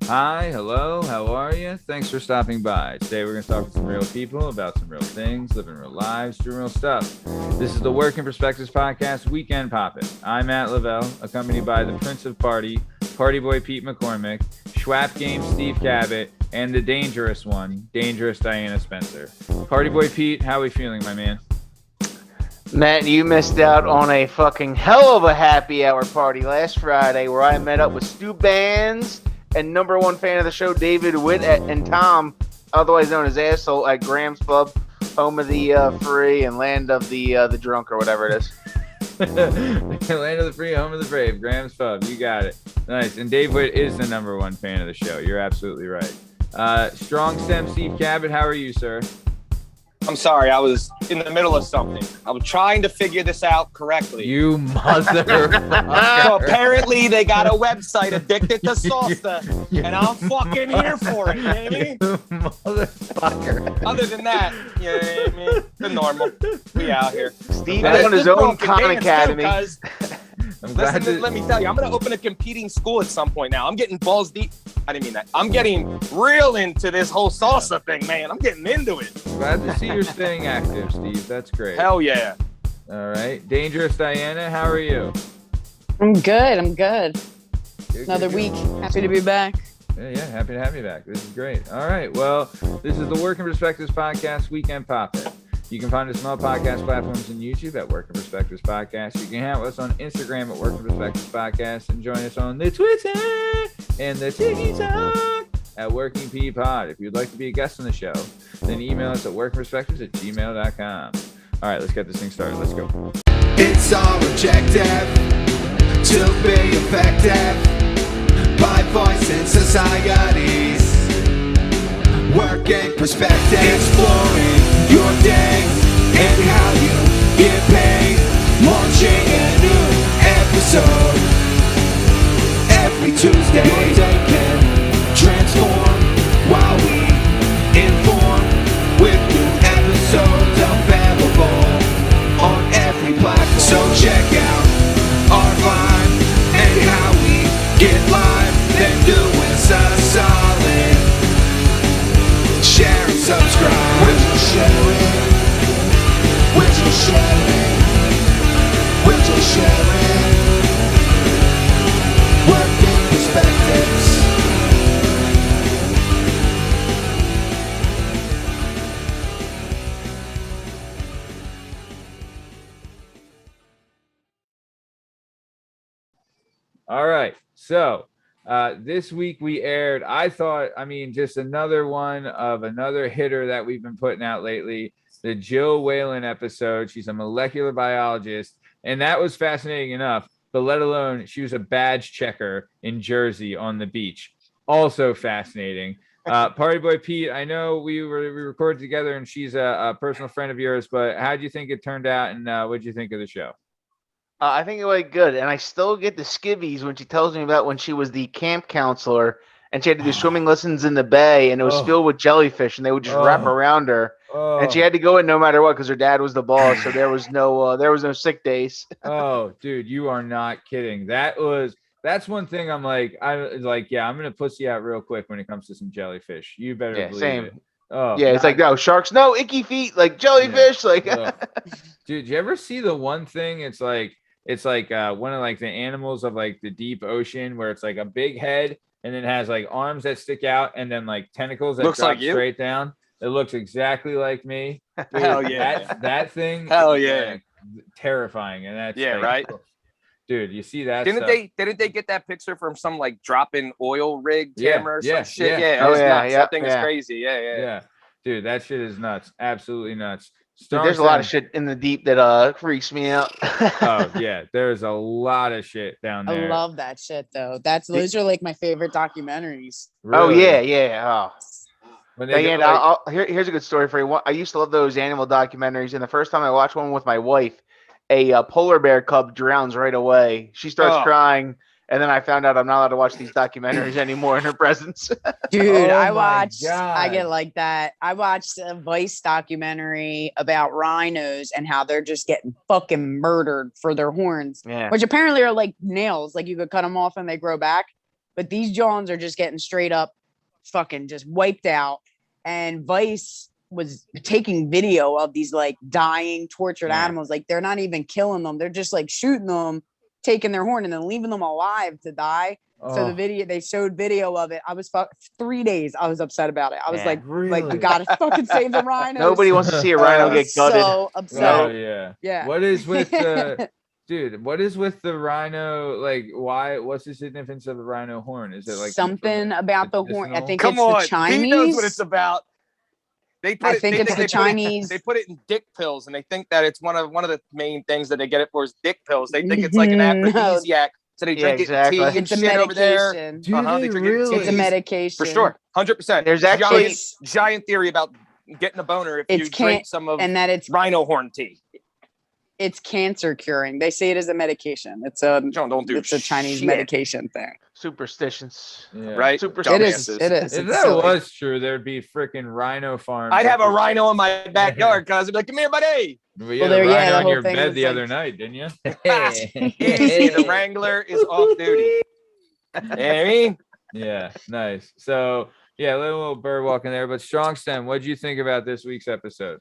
Hi, hello, how are you? Thanks for stopping by. Today we're going to talk to some real people about some real things, living real lives, doing real stuff. This is the Working Perspectives Podcast, Weekend Poppin'. I'm Matt Lavelle, accompanied by the Prince of Party, Party Boy Pete McCormick, Schwap Game Steve Cabot, and the dangerous one, Dangerous Diana Spencer. Party Boy Pete, how are we feeling, my man? Matt, you missed out on a fucking hell of a happy hour party last Friday where I met up with Stu Bands and number one fan of the show, David Witt and Tom, otherwise known as Asshole, at Graham's Pub, home of the free and land of the drunk or whatever it is. Land of the free, home of the brave, Graham's Pub. You got it. Nice. And Dave Witt is the number one fan of the show. You're absolutely right. Strong Stem Steve Cabot, how are you, sir? I'm sorry, I was in the middle of something. I was trying to figure this out correctly. You motherfucker. So apparently they got a website addicted to salsa, and I'm fucking here for it, you know what I mean? You motherfucker. Other than that, you know what I mean? The normal. We out here. Steve on his own Khan Academy. Let me tell you, I'm going to open a competing school at some point now. I'm getting balls deep. I didn't mean that. I'm getting real into this whole salsa thing, man. I'm getting into it. Glad to see you're staying active, Steve. That's great. Hell yeah. All right. Dangerous Diana, how are you? I'm good. Good, Another week. Happy to be back. Yeah, happy to have you back. This is great. All right. Well, this is the Working Perspectives Podcast, Weekend Pop-It. You can find us on all podcast platforms and YouTube at Working Perspectives Podcast. You can hang out with us on Instagram at Working Perspectives Podcast and join us on the Twitter and the TikTok at Working P Pod. If you'd like to be a guest on the show, then email us at workingperspectives@gmail.com. All right, let's get this thing started. Let's go. It's our objective to be effective by voicing societies. Working perspective, exploring your day and how you get paid. Launching a new episode every Tuesday. Your day can transform while we inform with new episodes available on every platform. So check out our vibe and how we get live. Then do us a solid. Share and subscribe. Would you share it? Would you share it? Would you share it? Working Perspectives. All right. So this week we aired, just another one of another hitter that we've been putting out lately, the Jill Whelan episode. She's a molecular biologist, and that was fascinating enough, but let alone she was a badge checker in Jersey on the beach. Also fascinating. Party Boy Pete, I know we recorded together and she's a personal friend of yours, but how do you think it turned out, and what did you think of the show? I think it went good, and I still get the skivvies when she tells me about when she was the camp counselor and she had to do swimming lessons in the bay, and it was filled with jellyfish, and they would just wrap around her, and she had to go in no matter what because her dad was the boss, so there was no sick days. Oh, dude, you are not kidding. That's one thing I'm like, I'm gonna pussy out real quick when it comes to some jellyfish. You better believe same. it. Oh yeah, it's like, no sharks, no icky feet, like jellyfish, like. Dude, did you ever see the one thing? It's like one of like the animals of like the deep ocean where it's like a big head and then has like arms that stick out and then like tentacles that looks drop like you? straight down. It looks exactly like me. Dude, Hell yeah. That thing. Hell yeah. Like, terrifying. And that's yeah, like, right. Dude, you see that? Didn't they get that picture from some like dropping oil rig camera or some shit? Yeah. Yeah. That thing is crazy. Yeah. Dude, that shit is nuts. Absolutely nuts. Dude, there's a lot of shit in the deep that freaks me out. Oh yeah, there's a lot of shit down there. I love that shit though. Those are like my favorite documentaries. Really? Oh yeah. When Diane, here's a good story for you. I used to love those animal documentaries, and the first time I watched one with my wife, a polar bear cub drowns right away. She starts crying, and then I found out I'm not allowed to watch these documentaries anymore in her presence. Dude, I God. get like that. I watched a Vice documentary about rhinos and how they're just getting fucking murdered for their horns, which apparently are like nails. Like you could cut them off and they grow back. but these Johns are just getting straight up fucking just wiped out. And Vice was taking video of these like dying, tortured animals. Like they're not even killing them. They're just like shooting them, taking their horn and then leaving them alive to die. So the video, they showed video of it. I was 3 days. I was upset about it. I was like, I gotta fucking save the rhinos. Nobody wants to see a rhino get gutted. So upset. Oh yeah. What is with the dude? What is with the rhino? Like, why? What's the significance of the rhino horn? Is it like something about the horn? I think Come it's on, the Chinese. he knows what it's about. They put I think it's the Chinese. They put it in dick pills, and they think that it's one of the main things that they get it for is dick pills. They think it's like an aphrodisiac. So they drink it in tea and it's a shit over there. medication. They drink it in tea. It's a medication. For sure. 100%. There's actually giant theory about getting a boner if you drink some of and that it's rhino horn tea. It's cancer curing. They say it is a medication. It's a it's a Chinese medication thing. Superstitions. Right? Superstitions. It is. If that was true, there'd be freaking rhino farms. I'd have a rhino in my backyard because I'd be like, come here, buddy. Well, you had a rhino in your bed the other night, didn't you? The Wrangler is off duty. You know what I mean? Yeah, nice. So, yeah, a little bird walking there. But Strong Stem, what did you think about this week's episode?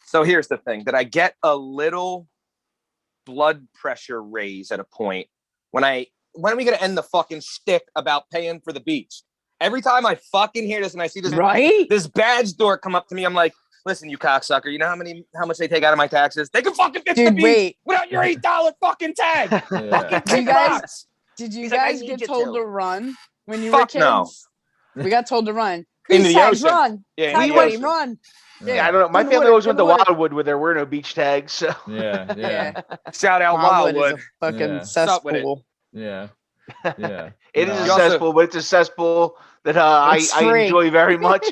So here's the thing. Did I get a little blood pressure raise at a point when are we going to end the fucking stick about paying for the beach? Every time I fucking hear this and I see this badge door come up to me, I'm like, listen, you cocksucker, you know how much they take out of my taxes? They can fucking fix the beach without your $8 fucking tag. Did you guys get told to run when you were kids? No. We got told to run. Into the ocean. Run. Yeah, we went run. Yeah, I don't know. My family always went to Wildwood where there were no beach tags. So yeah. Shout out Wildwood. Is a fucking cesspool. Yeah. It is a cesspool, but it's a cesspool that I enjoy very much.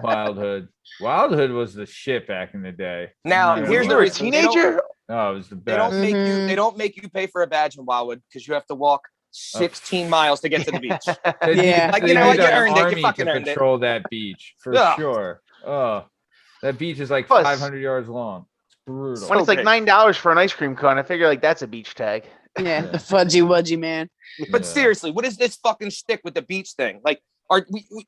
Wildwood was the shit back in the day. Now, here's the reason. Teenager? Oh, it was the best. They don't make you pay for a badge in Wildwood because you have to walk 16 miles to get to the beach. Yeah. Like, you know what? You earned it. You fucking earned it. Control that beach for sure. Oh, that beach is like 500 yards long. It's brutal. When it's like $9 for an ice cream cone, I figure like that's a beach tag. Yeah, the fudgy wudgy man. But seriously, what is this fucking stick with the beach thing? Like,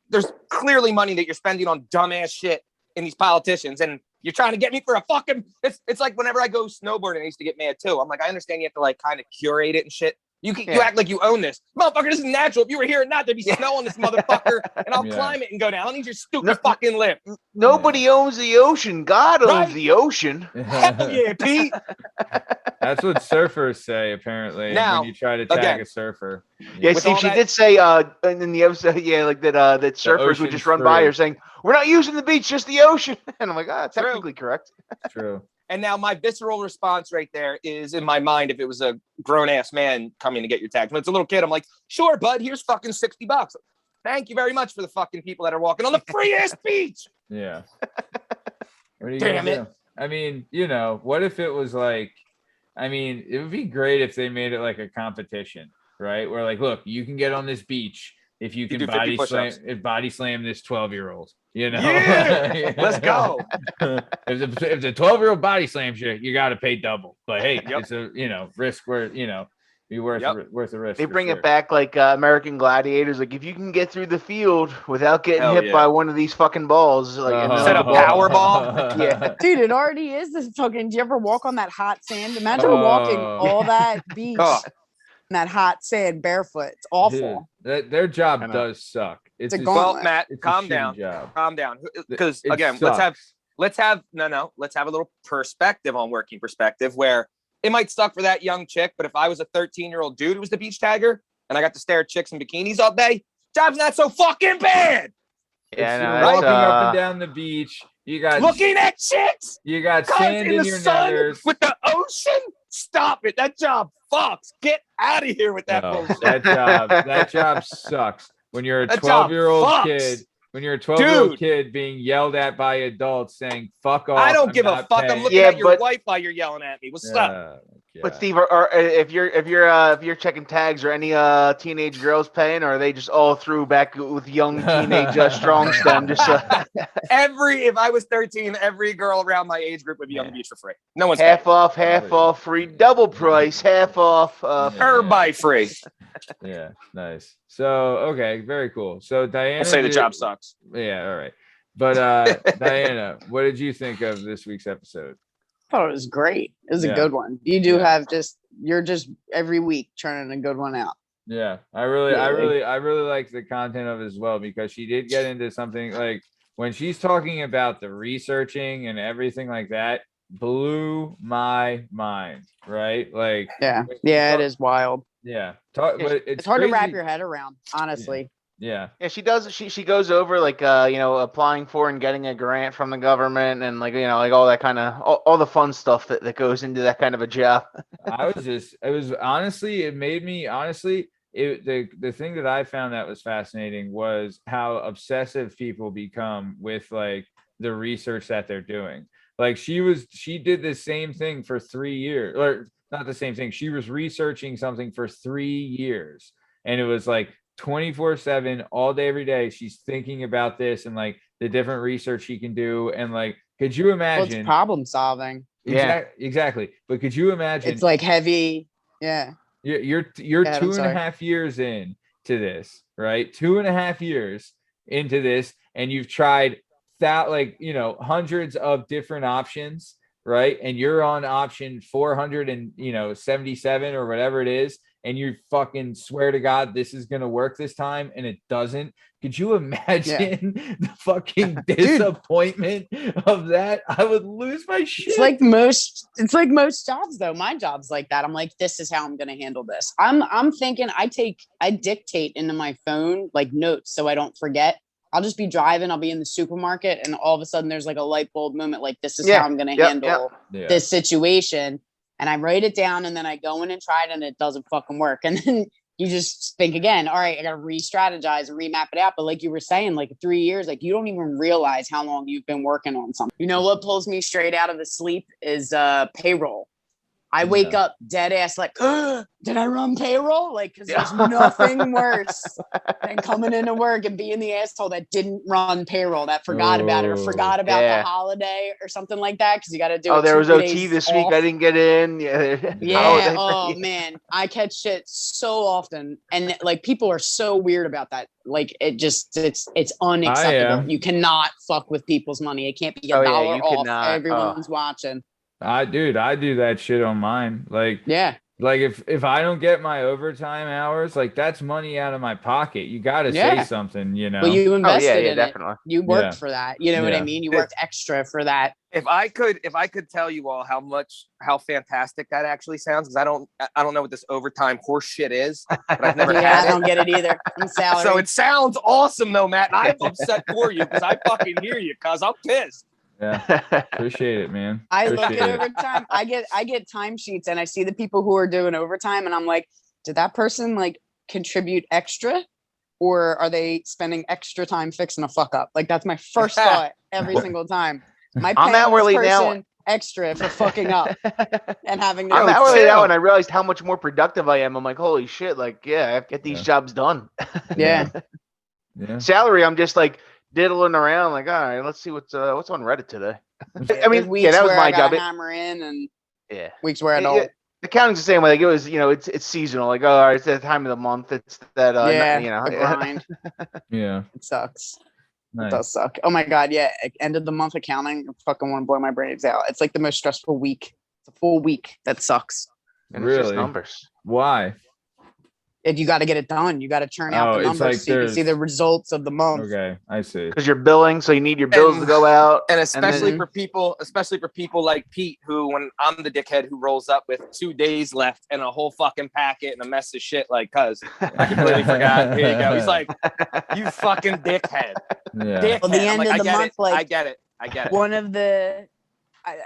there's clearly money that you're spending on dumbass shit in these politicians, and you're trying to get me for a fucking. It's like whenever I go snowboarding, I used to get mad too. I'm like, I understand you have to like kind of curate it and shit. You act like you own this. Motherfucker, this is natural. If you were here or not, there'd be snow on this motherfucker, and I'll climb it and go down. I don't need your stupid fucking lift. Nobody owns the ocean. God owns the ocean. Hell yeah, Pete. That's what surfers say, apparently, now, when you try to tag a surfer. Yeah, Steve, she did say in the episode, like that surfers would just run by her saying, we're not using the beach, just the ocean. And I'm like, technically correct. True. And now my visceral response right there is in my mind, if it was a grown-ass man coming to get your tags. When it's a little kid, I'm like, sure, bud, here's fucking $60. Thank you very much for the fucking people that are walking on the free-ass beach. Yeah. What are you Damn gonna it. do? I mean, what if it was like, it would be great if they made it like a competition, right? Where like, look, you can get on this beach if you can body slam this 12-year-old. Yeah, let's go. if the 12-year-old body slams you, you got to pay double. But hey, it's a risk where be worth the risk. They bring it back like American Gladiators. Like if you can get through the field without getting hit by one of these fucking balls, like instead of Powerball. Yeah, dude, it already is this fucking. Do you ever walk on that hot sand? Imagine walking all that beach. In that hot sand barefoot. It's awful. Dude, their job does suck. It's a well, Matt, calm down. Because again, let's have a little perspective on working perspective where it might suck for that young chick, but if I was a 13-year-old dude who was the beach tagger and I got to stare at chicks in bikinis all day, job's not so fucking bad. Yeah, walking up and down the beach. You got looking at chicks. You got sand in your nethers with the ocean. Stop it. That job fucks. Get out of here with that bullshit. That job sucks. When you're a 12-year-old kid, when you're a 12-year-old kid being yelled at by adults saying "fuck off," I don't give a fuck. I'm looking at your wife while you're yelling at me. What's up? But Steve, if you're checking tags, are any teenage girls paying, or are they just all through back with young teenage strong stem? Just if I was 13, every girl around my age group would be on the beach for free. No one's half off, free, double price, half off. Everybody free. Yeah, nice. So okay, very cool. So Diana, I'll say the job sucks. Yeah, all right. But Diana, what did you think of this week's episode? I thought it was great. It was a Yeah. good one. You do Yeah. have you're just every week churning a good one out. Yeah, I Yeah, really like the content of it as well, because she did get into something like when she's talking about the researching and everything like that, blew my mind, right? Like, Yeah. when she Yeah, it talk- is wild. Yeah, Yeah, but It's hard to wrap crazy. your head around, honestly. Yeah, Yeah, she does. She goes over like applying for and getting a grant from the government and like like all that kind of all the fun stuff that goes into that kind of a job. it was honestly, it made me honestly. The thing that I found that was fascinating was how obsessive people become with like the research that they're doing. Like she did the same thing for 3 years, or not the same thing. She was researching something for 3 years, and it was like 24/7, all day, every day. She's thinking about this and like the different research she can do. And like, could you Well, imagine? it's problem solving. Yeah. Exactly. But could you imagine? It's like heavy. Yeah. You're Go ahead, two I'm and a sorry. half years in to this, right? 2.5 years into this, and you've tried that, like, hundreds of different options, right? And you're on option 477 or whatever it is, and you fucking swear to God this is gonna work this time, and it doesn't. Could you imagine the fucking disappointment of that? I would lose my shit. It's like most jobs though. My job's like that. I'm like, this is how I'm gonna handle this. I'm thinking I dictate into my phone like notes so I don't forget. I'll just be driving, I'll be in the supermarket, and all of a sudden there's like a light bulb moment, like this is how I'm gonna handle this situation. And I write it down, and then I go in and try it, and it doesn't fucking work. And then you just think again, all right, I gotta re-strategize and remap it out. But like you were saying, like 3 years, like you don't even realize how long you've been working on something. You know what pulls me straight out of the sleep is payroll. I wake up dead ass like, did I run payroll? Like, because there's nothing worse than coming into work and being the asshole that didn't run payroll, that forgot about it, or forgot about the holiday or something like that, because you got to do it. Oh, there was 2 OT days this week. off. I didn't get in. Yeah. Yeah. Oh man, I catch shit so often, and like people are so weird about that. Like it's unacceptable. You cannot fuck with people's money. It can't be $1 off. cannot. Everyone's watching. I do that shit on mine. Like, yeah. Like if I don't get my overtime hours, like that's money out of my pocket. You got to say something, Well, you invested in definitely. it. You worked for that. You know what I mean? You worked extra for that. If I could tell you all how fantastic that actually sounds, because I don't know what this overtime horse shit is, but I've never had it. I don't get it either. I'm salary. So it sounds awesome though, Matt. And I'm upset for you because I fucking hear you, cause I'm pissed. Yeah, appreciate it, man. I look at overtime. I get timesheets, and I see the people who are doing overtime, and I'm like, did that person like contribute extra, or are they spending extra time fixing a fuck up? Like that's my first thought every single time. My I'm hourly now. Extra for fucking up and having. I'm hourly now, and I realized how much more productive I am. I'm like, holy shit! Like, I have to get these jobs done. Yeah. Salary, I'm just like diddling around, like, all right, let's see what's on Reddit today. I mean, that was my job. Hammer in, and weeks where I don't. Accounting's the same way. Like it was, it's seasonal. Like, all right, it's that time of the month. It's that, the grind. Yeah, it sucks. Nice. It does suck. Oh my god, yeah. End of the month accounting, I fucking want to blow my brains out. It's like the most stressful week. It's a full week that sucks. And really? It's just numbers. Why? If you got to get it done, you got to churn out the numbers like so you can see the results of the month. Okay, I see. Because you're billing, so you need your bills to go out, and especially for people like Pete, who when I'm the dickhead who rolls up with 2 days left and a whole fucking packet and a mess of shit, like, cuz I completely forgot. Here you go. He's like, you fucking dickhead. Yeah. Dickhead. Well, the end of the month, I get it. One of the.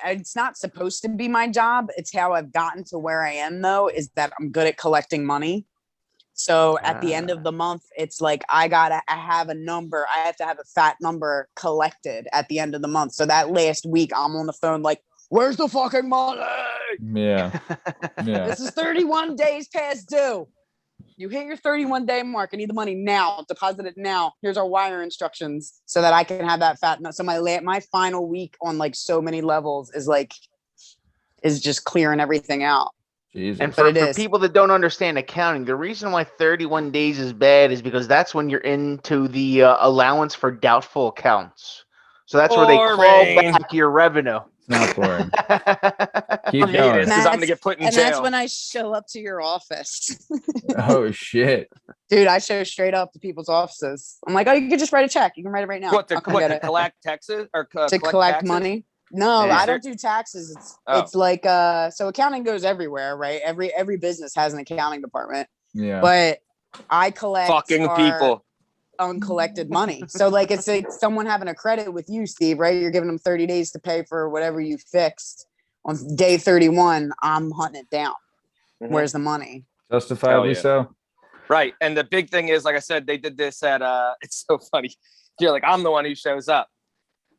It's not supposed to be my job. It's how I've gotten to where I am, though, is that I'm good at collecting money. So at the end of the month, it's like I have a number. I have to have a fat number collected at the end of the month. So that last week, I'm on the phone like, where's the fucking money? Yeah. This is 31 days past due. You hit your 31-day mark. I need the money now. Deposit it now. Here's our wire instructions so that I can have that fat. So my final week on like so many levels is just clearing everything out. Jesus. And But for it is. people that don't understand accounting, the reason why 31 days is bad is because that's when you're into the allowance for doubtful accounts. So that's where they call Boring. back your revenue. It's not boring. For Keep me, going. it is because I'm gonna get put in And jail. that's when I show up to your office. Oh shit. Dude, I show straight up to people's offices. I'm like, oh, you can just write a check. You can write it right now. what to, I'll come what, get to it. collect taxes or To collect taxes? money. No, Yeah. I don't do taxes. Oh. It's like so accounting goes everywhere, right? Every business has an accounting department. Yeah. But I collect Fucking our people. uncollected money. So like it's like someone having a credit with you, Steve, right? You're giving them 30 days to pay for whatever you fixed. On day 31, I'm hunting it down. Mhm. Where's the money? Justifiably Hell yeah. so. Right. And the big thing is, like I said, they did this at it's so funny. You're like, I'm the one who shows up.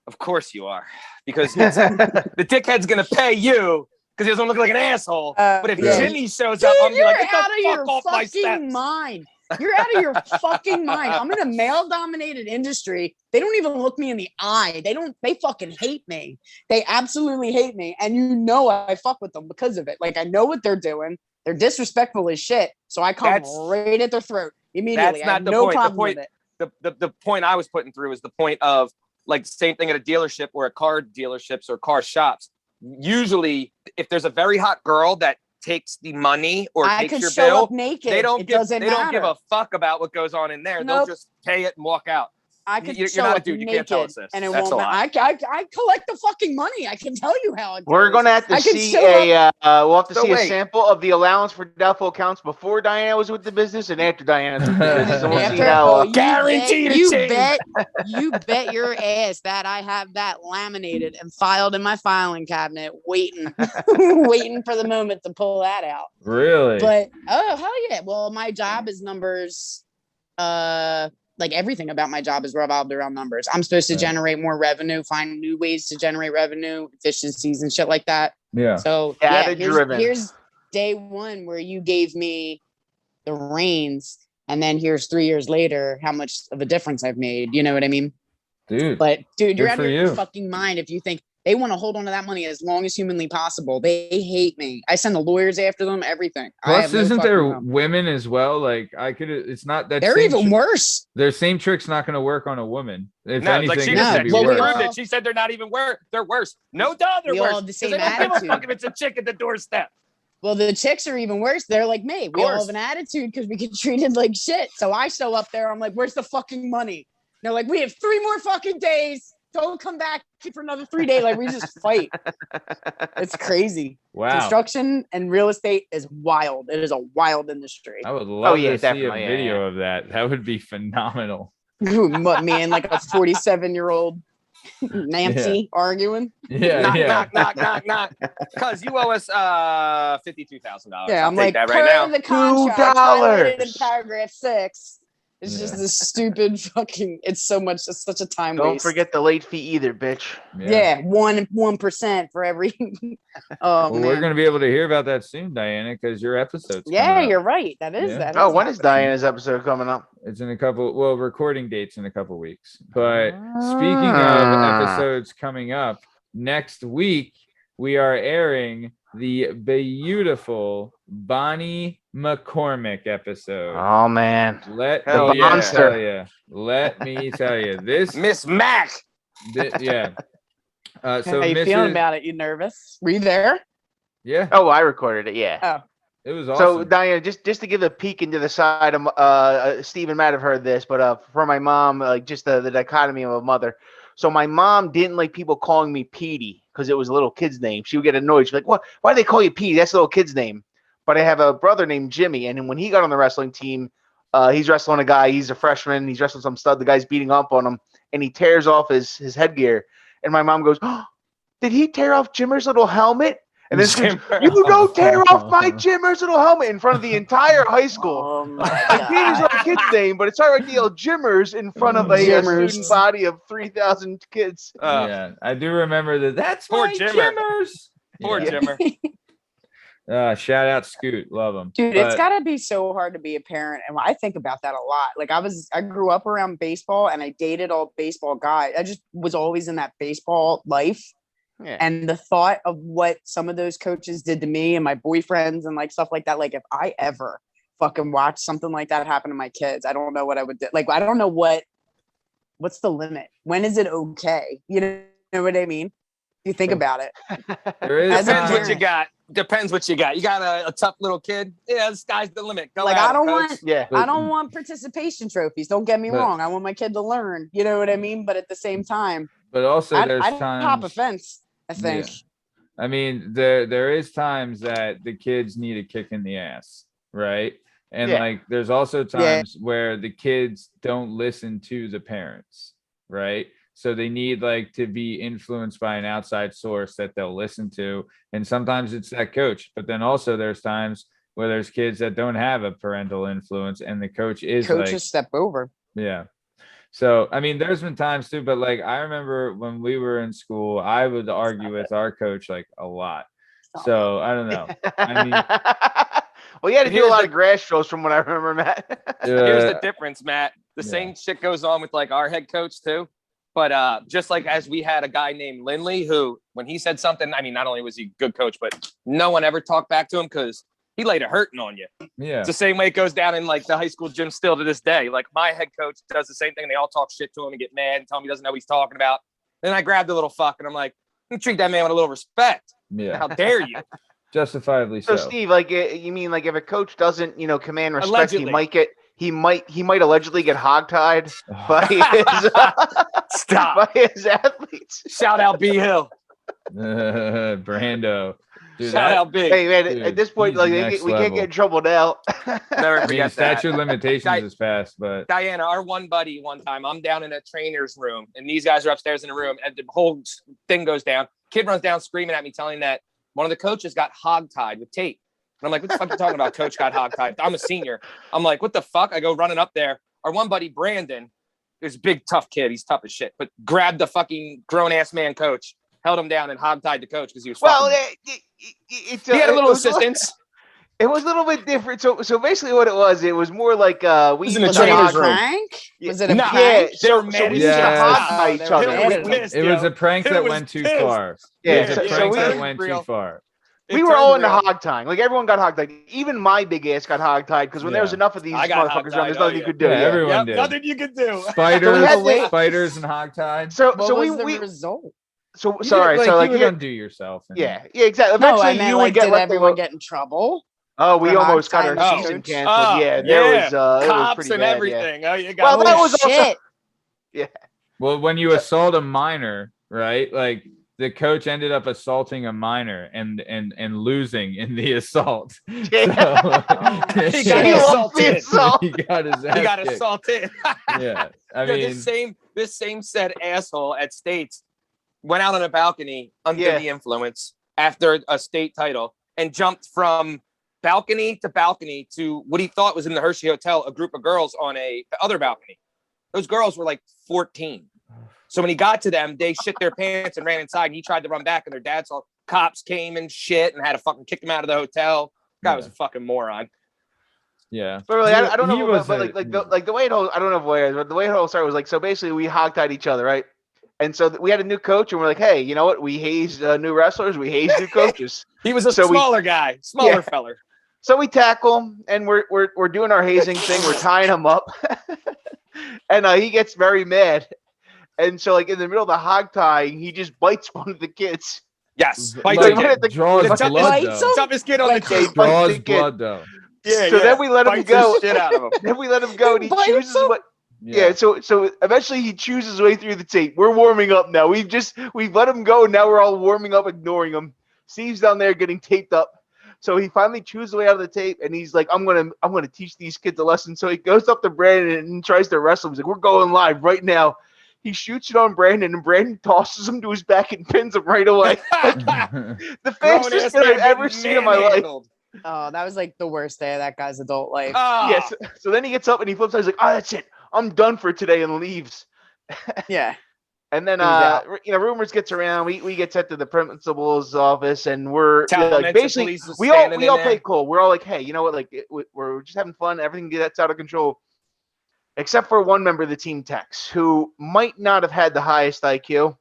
Of course you are. Because the dickhead's gonna pay you because he doesn't look like an asshole. But if yeah. Jimmy shows Dude, up, I'm gonna be you're like, get out the of your fuck off my fucking steps. mind. You're out of your fucking mind. I'm in a male-dominated industry. They don't even look me in the eye. They fucking hate me. They absolutely hate me. And you know I fuck with them because of it. Like I know what they're doing. They're disrespectful as shit. So I come That's- right at their throat immediately. That's I not have the no point. problem The point, with it. the point I was putting through is the point of like same thing at a dealership or at car dealerships or car shops. Usually, if there's a very hot girl that takes the money or I takes could your show bill, up naked. they don't It give doesn't they don't give matter. a fuck about what goes on in there. Nope. They'll just pay it and walk out. I could You're show not a up dude. You naked, can't tell us this. and it That's won't a matter. lie. I collect the fucking money. I can tell you how it We're goes. gonna have to I can see show we'll have to So see a wait. sample of the allowance for doubtful accounts before Diana was with the business and after Diana was with the business, and we'll see After, how. oh, you Guaranteed bet, to you change. bet your ass that I have that laminated and filed in my filing cabinet, waiting, waiting for the moment to pull that out. Really? But oh hell yeah! Well, my job is numbers. Like everything about my job is revolved around numbers. I'm supposed to Right. generate more revenue, find new ways to generate revenue, efficiencies and shit like that. Yeah. So Data yeah, driven. here's day one where you gave me the reins, and then here's 3 years later how much of a difference I've made. You know what I mean? Dude. But dude, you're Good out for of your you. fucking mind if you think they want to hold on to that money as long as humanly possible. They hate me. I send the lawyers after them, everything. I Plus, have no isn't fucking there problem. women as well? Like I could. It's not that. They're same even worse. Their same trick's not going to work on a woman. If No, anything, like she it just No, said, should be she well, we worse. proved all- it. She said they're not even worse. They're worse. No doubt they're We all worse. have the 'Cause same they don't give a attitude. fuck if it's a chick at the doorstep. Well, the chicks are even worse. They're like me. We all course. have an attitude because we get treated like shit. So I show up there. I'm like, where's the fucking money? They're like, we have 3 more fucking days. Don't come back for another 3 days. Like we just fight. It's crazy. Wow. Construction and real estate is wild. It is a wild industry. I would love yeah, to see a definitely, yeah, video of that. That would be phenomenal. Me and like a 47-year-old Nancy arguing. Yeah. knock, yeah. knock, knock, knock, knock. Because you owe us $52,000. Yeah, I'll I'm take like, that per right now. the contract highlighted in $2. paragraph 6. It's just Yeah. this stupid fucking. It's so much. It's such a time Don't waste. forget the late fee either, bitch. Yeah, 1% for every. Oh Well, man. we're gonna be able to hear about that soon, Diana, because your episode's Yeah, coming up. you're right. That is Yeah. that. Oh, is when is happening. Diana's episode coming up? It's in a couple. Well, recording dates in a couple weeks. But speaking of Ah. episodes coming up, next week we are airing the beautiful Bonnie McCormick episode. Oh man. Let Hell me yeah. tell you. Let me tell you. This, Miss Mac. yeah. So How you feeling Mrs. about it? You nervous? Were you there? Yeah, Oh, I recorded it. Yeah. it was So awesome. Diana, just to give a peek into the side of Steve and Matt have heard this, but for my mom, like just the dichotomy of a mother. So my mom didn't like people calling me Petey because it was a little kid's name. She would get annoyed. She'd be like, "What? Why do they call you Petey? That's a little kid's name." But I have a brother named Jimmy, and when he got on the wrestling team, he's wrestling a guy. He's a freshman. He's wrestling some stud. The guy's beating up on him, and he tears off his headgear. And my mom goes, "Oh, did he tear off Jimmer's little helmet?" And then screams, Jimmer. "You don't tear off my Jimmer's little helmet!" in front of the entire high school. Oh my Like, Petey's god. not a kid's name, but it's not right to yell Jimmers in front of a Jimmers. student body of 3,000 kids. Yeah, I do remember that. That's Poor my Jimmer. Jimmers. Poor Yeah. Jimmer. Shout out Scoot, love him. Dude, it's gotta be so hard to be a parent, and I think about that a lot. Like I grew up around baseball, and I dated all baseball guys. I just was always in that baseball life, Yeah. And the thought of what some of those coaches did to me and my boyfriends and like stuff like that, like if I ever fucking watch something like that happen to my kids, I don't know what I would do. Like, I don't know what's the limit? When is it okay? You know what I mean? You think about it. There is As a Depends what you parent. got. Depends what you got. You got a tough little kid. Yeah, the sky's the limit. Go Like, at I it, don't coach. want Yeah. I don't want participation trophies. Don't get me But- wrong. I want my kid to learn. You know what I mean? But at the same time, But also, there's I'd times. hop a fence, I think. Yeah. I mean, there is times that the kids need a kick in the ass, right? And Yeah. like, there's also times where the kids don't listen to the parents, right? So they need like to be influenced by an outside source that they'll listen to. And sometimes it's that coach, but then also there's times where there's kids that don't have a parental influence and the coach is Coaches like, step over. yeah. So, I mean, there's been times too, but like, I remember when we were in school, I would argue with our coach like a lot. So I don't know. I mean, well, you had to do a Here's lot the- of grass shows from what I remember, Matt. Here's uh, the difference, Matt. The yeah. same shit goes on with like our head coach too. But just like as we had a guy named Lindley who, when he said something, I mean, not only was he a good coach, but no one ever talked back to him because he laid a hurting on you. yeah. It's the same way it goes down in like the high school gym still to this day. Like my head coach does the same thing. They all talk shit to him and get mad and tell him he doesn't know what he's talking about. Then I grabbed the little fuck and I'm like, you treat that man with a little respect. Yeah. How dare you? Justifiably So, so. Steve, like, you mean like if a coach doesn't, command respect, Allegedly. he might allegedly get hogtied by Stop. his athletes. Shout out B Hill. Brando. Dude, Shout that- out Big. Hey man, Dude, at this point, he's like next we can't level. get in trouble now. Never I mean, forget that. statute of limitations is passed, but Diana, our one buddy, one time, I'm down in a trainer's room, and these guys are upstairs in a room, and the whole thing goes down. Kid runs down screaming at me, telling that one of the coaches got hogtied with tape. And I'm like, what the fuck are you talking about? Coach got hogtied. I'm a senior. I'm like, what the fuck? I go running up there. Our one buddy, Brandon, is a big, tough kid. He's tough as shit, but grabbed the fucking grown-ass man coach, held him down, and hogtied the coach because he was Well, fucking. it's He had a little it was assistance. It was a little bit different. So basically, what it was more like we was in the used to Was it a trainer's hog- room. prank? Yeah. Was it a Nah. prank? They So were mad we as used to shit. hogtie They each were other. mad We- as pissed, it was yo. a prank It that was went too pissed. far. Yeah, It was so a prank we- that turned went real. too far. It We were turned all into real. hogtying. Like everyone got hogtied. Even my big ass got hogtied because when there was Yeah. enough of these I got motherfuckers hogtied, around, there's oh, nothing you yeah. could do. Yeah, Yeah. everyone Yep, did. nothing you could do. Spiders, had to- wait. spiders, and hogtied. So What so was we the we result? so You sorry. did, So you like would here, undo yourself. and- yeah, exactly. No, Eventually I meant you like, would get did left everyone alone. get in trouble? Oh, we for almost got our hogtying the season coach? canceled. Yeah, there was it was cops pretty and bad. Yeah. everything. Oh, you got Well, that Oh, was also shit. Well, when you assault a minor, right? Like the coach ended up assaulting a minor and losing in the assault. So, He He got lost the assaulted. assault. he got his ass He got kicked. assaulted. Yeah, I Yo, mean, this same said asshole at States went out on a balcony under Yeah. the influence after a state title and jumped from balcony to what he thought was in the Hershey Hotel, a group of girls on the other balcony. Those girls were like 14. So when he got to them, they shit their pants and ran inside, and he tried to run back, and their dad saw cops came and shit and had to fucking kick him out of the hotel. Guy was a fucking moron. yeah. But really, I don't He know, was but like the way it all, I don't know if but the way it all started was like, so basically we hogtied each other, right? And so we had a new coach, and we're like, hey, you know what? We hazed new wrestlers, we hazed new coaches. He was a So we- smaller guy, smaller Yeah. feller. So we tackle him, and we're doing our hazing thing. We're tying him up, and he gets very mad. And so, like in the middle of the hog tying, he just bites one of the kids. Yes, Like, bites Like, a what kid. at the- draws the blood toughest- bites though. him? Toughest kid on the Like, team. yeah, bites Draws the kid. blood though. Yeah, So then we let him Bites go. the shit out of him. Then we let him go, and he Bites chooses him? what. Yeah. So eventually he chooses his way through the tape. We're warming up now. We've let him go, and now we're all warming up, ignoring him. Steve's down there getting taped up. So he finally chews his way out of the tape, and he's like, I'm gonna teach these kids a lesson. So he goes up to Brandon and tries to wrestle him. He's like, we're going live right now. He shoots it on Brandon, and Brandon tosses him to his back and pins him right away. The fastest thing I've ever seen in my life. Manhandled. Oh, that was like the worst day of that guy's adult life. Ah, Yes. So then he gets up and he flips out. He's like, "Oh, that's it. I'm done for today," and leaves. Yeah. And then, He was out. rumors gets around. We get sent to the principal's office, and we're Talent like, Mensa basically police was we all standing we in all there. play cool. We're all like, hey, you know what? Like we're just having fun. Everything gets out of control, except for one member of the team, Tex, who might not have had the highest IQ.